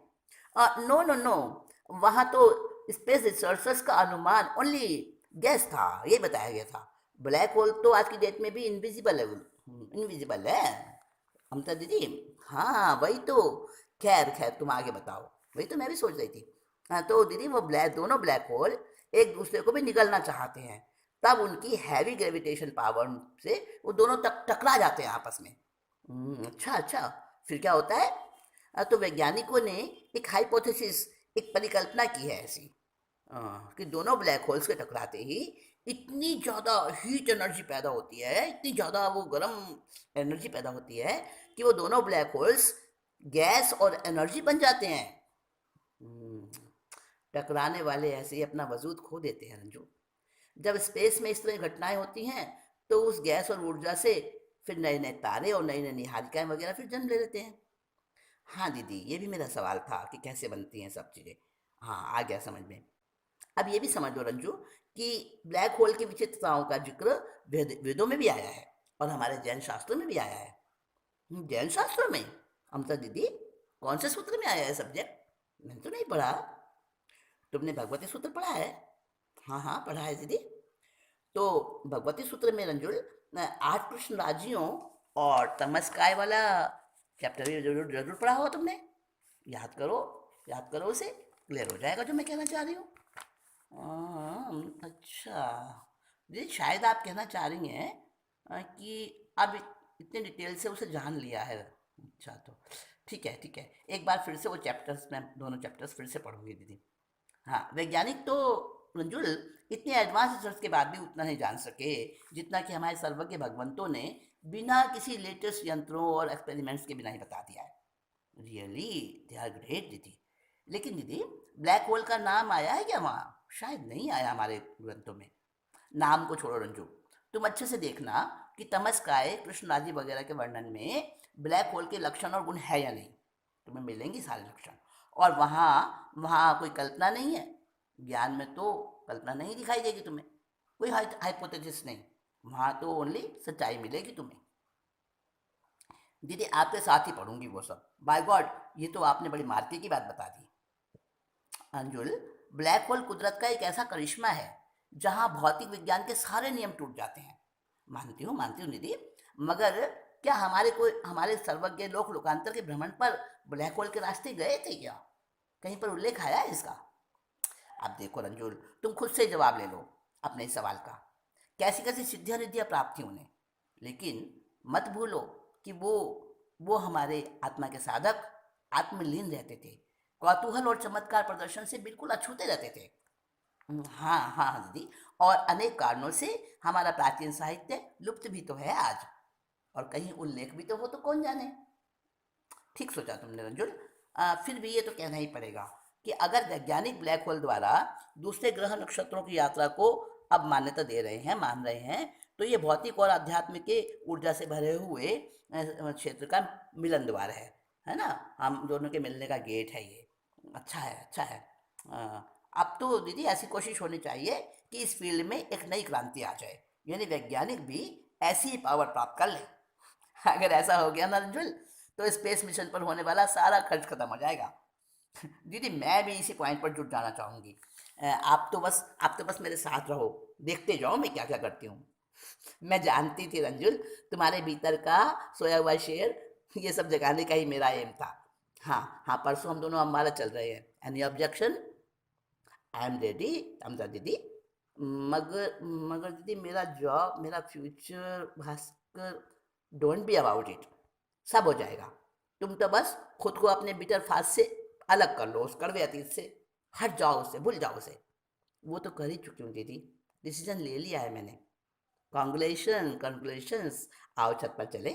नो नो नो, वहाँ तो स्पेस रिसर्चर्स का अनुमान ओनली गैस था, ये बताया गया था। ब्लैक होल तो आज की डेट में भी इनविजिबल है, इनविजिबल है ममता दीदी। हाँ वही तो। खैर खैर, तुम आगे बताओ। वही तो मैं भी सोच रही थी। हाँ तो दीदी, वो दोनों ब्लैक होल एक दूसरे को भी निगलना चाहते हैं, तब उनकी हैवी ग्रेविटेशन पावर से वो दोनों टकरा जाते हैं आपस में। अच्छा अच्छा, फिर क्या होता है? तो वैज्ञानिकों ने एक हाइपोथेसिस, एक परिकल्पना की है ऐसी, कि दोनों ब्लैक होल्स के टकराते ही इतनी ज़्यादा हीट एनर्जी पैदा होती है, इतनी ज़्यादा वो गर्म एनर्जी पैदा होती है कि वो दोनों ब्लैक होल्स गैस और एनर्जी बन जाते हैं। हम्म, टकराने वाले ऐसे ही अपना वजूद खो देते हैं रंजू। जब स्पेस में इस तरह घटनाएं होती हैं, तो उस गैस और ऊर्जा से फिर नए नए तारे और नई नई निहारिकाएं वगैरह फिर जन्म ले लेते हैं। हाँ दीदी, ये भी मेरा सवाल था कि कैसे बनती हैं सब चीज़ें। हाँ, आ गया समझ में। अब ये भी समझ लो रंजू कि ब्लैक होल की विचित्रताओं का जिक्र वेदों में भी आया है और हमारे जैन शास्त्रों में भी आया है। जैन शास्त्रों में? अमृता दीदी, कौन से सूत्र में आया है सब्जेक्ट? मैंने तो नहीं पढ़ा। तुमने भगवती सूत्र पढ़ा है? हाँ हाँ, पढ़ा है दीदी। तो भगवती सूत्र में रंजुल, 8 कृष्ण राज्यों और तमस्काय वाला चैप्टर भी जरूर जरूर पढ़ा होगा तुमने। याद करो, याद करो, उसे क्लियर हो जाएगा जो मैं कहना चाह रही हूँ। अच्छा, जी शायद आप कहना चाह रही हैं कि अब इतने डिटेल से उसे जान लिया है। अच्छा, तो ठीक है ठीक है, एक बार फिर से वो चैप्टर्स, मैं दोनों चैप्टर्स फिर से पढ़ूंगी दीदी। हाँ, वैज्ञानिक तो रंजुल इतने एडवांस रिसर्च के बाद भी उतना नहीं जान सके जितना कि हमारे सर्वज्ञ भगवंतों ने बिना किसी लेटेस्ट यंत्रों और एक्सपेरिमेंट्स के बिना ही बता दिया है। रियली, दे आर ग्रेट दीदी। लेकिन दीदी, ब्लैक होल का नाम आया है क्या वहाँ? शायद नहीं आया हमारे ग्रंथों में। नाम को छोड़ो रंजू, तुम अच्छे से देखना कि तमस्काय, कृष्णराजी वगैरह के वर्णन में ब्लैक होल के लक्षण और गुण है या नहीं। तुम्हें मिलेंगे सारे लक्षण। और वहाँ वहाँ कोई कल्पना नहीं है, ज्ञान में तो कल्पना नहीं दिखाई देगी तुम्हें, कोई हाइपोथेसिस नहीं। वहाँ तो ओनली सच्चाई मिलेगी तुम्हें। दीदी, आपके साथ ही पढ़ूंगी वो सब, बाय गॉड। ये तो आपने बड़ी मार्के की बात बता दी। अंजुल, ब्लैक होल कुदरत का एक ऐसा करिश्मा है जहां भौतिक विज्ञान के सारे नियम टूट जाते हैं। मानती हूँ निधि, मगर क्या हमारे सर्वज्ञ लोक लोकांतर के भ्रमण पर ब्लैक होल के रास्ते गए थे क्या? कहीं पर उल्लेख आया है इसका? अब देखो रंजुल, तुम खुद से जवाब ले लो अपने इस सवाल का। कैसी कैसी सिद्धियां रिद्धियां प्राप्त थी उन्हें, लेकिन मत भूलो कि वो हमारे आत्मा के साधक आत्मलीन रहते थे, कौतूहल और चमत्कार प्रदर्शन से बिल्कुल अछूते रहते थे। हाँ हाँ हाँ दीदी, और अनेक कारणों से हमारा प्राचीन साहित्य लुप्त भी तो है आज, और कहीं उल्लेख भी तो हो तो कौन जाने। ठीक सोचा तुमने रंजुल। फिर भी ये तो कहना ही पड़ेगा कि अगर वैज्ञानिक ब्लैक होल द्वारा दूसरे ग्रह नक्षत्रों की यात्रा को अब मान्यता दे रहे हैं, मान रहे हैं, तो ये भौतिक और आध्यात्मिक के ऊर्जा से भरे हुए क्षेत्र का मिलन द्वार है ना। हम दोनों के मिलने का गेट है ये। अच्छा है, अच्छा है। अब तो दीदी ऐसी कोशिश होनी चाहिए कि इस फील्ड में एक नई क्रांति आ जाए, यानी वैज्ञानिक भी ऐसी ही पावर प्राप्त कर ले। अगर ऐसा हो गया ना रंजुल, तो स्पेस मिशन पर होने वाला सारा खर्च खत्म हो जाएगा। दीदी मैं भी इसी पॉइंट पर जुट जाना चाहूँगी। आप तो बस मेरे साथ रहो, देखते जाओ मैं क्या क्या करती हूँ। मैं जानती थी रंजुल, तुम्हारे भीतर का सोया हुआ शेर ये सब जगाने का ही मेरा एम था। हाँ हाँ, परसों हम दोनों अम्बाला चल रहे हैं। Any objection? I am ready अमदा दीदी। मगर मगर दीदी मेरा जॉब, मेरा future, Bhaskar, don't be about it. सब हो जाएगा। तुम तो बस खुद को अपने बिटर फास्ट से अलग कर लो, उस कड़वे अतीत से। हट जाओ उससे, भूल जाओ उसे। वो तो कर ही चुकी हूँ दीदी, डिसीजन ले लिया है मैंने। Congratulation congratulations. आओ छत पर चले,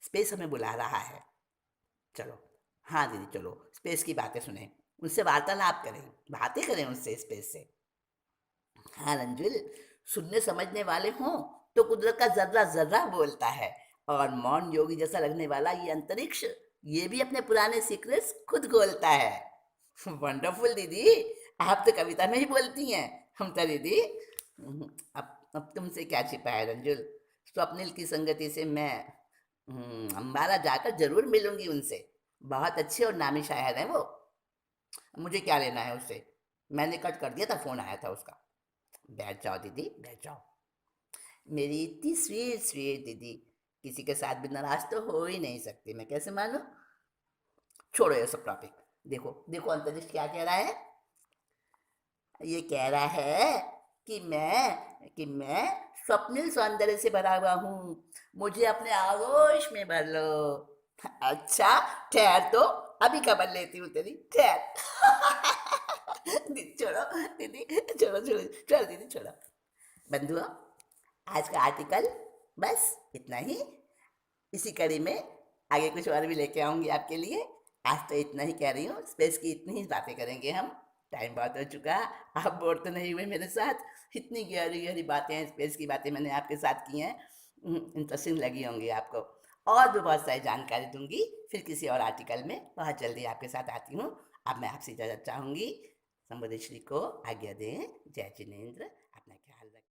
स्पेस हमें बुला रहा है। चलो। हाँ दीदी चलो, स्पेस की बातें सुने, उनसे वार्तालाप करें, बातें करें उनसे स्पेस से। हाँ रंजुल, सुनने समझने वाले हों तो कुदरत का जर्रा जर्रा बोलता है। और मौन योगी जैसा लगने वाला ये अंतरिक्ष, ये भी अपने पुराने सीक्रेट्स खुद खोलता है। वंडरफुल दीदी, आप तो कविता में ही बोलती हैं। हम तो दीदी, अब तुमसे क्या छिपा है रंजुल। स्वप्निल की संगति से मैं अम्बाला जाकर जरूर मिलूंगी उनसे। बहुत अच्छे और नामी शायर हैं वो। मुझे क्या लेना है उससे, मैंने कट कर दिया था, फोन आया था उसका। बैठ जाओ दीदी, बैठ जाओ। मेरी इतनी स्वीट स्वीट दीदी, किसी के साथ भी नाराज तो हो ही नहीं सकती, मैं कैसे मानूं। छोड़ो ये सब टॉपिक। देखो देखो अंतरिक्ष क्या कह रहा है। ये कह रहा है कि मैं स्वप्निल सौंदर्य से भरा हुआ हूँ, मुझे अपने आगोश में भर लो। अच्छा, ठहर तो, अभी खबर लेती हूँ तेरी, ठहर। दीदी छोड़ो, दीदी छोड़ो छोड़ो छोड़ो दीदी छोड़ो। बंधुओं, आज का आर्टिकल बस इतना ही। इसी कड़ी में आगे कुछ और भी लेके आऊंगी आपके लिए। आज तो इतना ही कह रही हूँ, स्पेस की इतनी ही बातें करेंगे हम। टाइम बहुत हो चुका, आप बोर तो नहीं हुए मेरे साथ। इतनी गहरी गहरी बातें हैं, स्पेस की बातें मैंने आपके साथ की हैं। इंटरेस्टिंग लगी होंगी आपको। और भी बहुत सारी जानकारी दूंगी फिर किसी और आर्टिकल में, बहुत जल्दी आपके साथ आती हूँ। अब मैं आपसे इजाज़त चाहूँगी। संबोधित श्री को आज्ञा दें। जय जिनेन्द्र।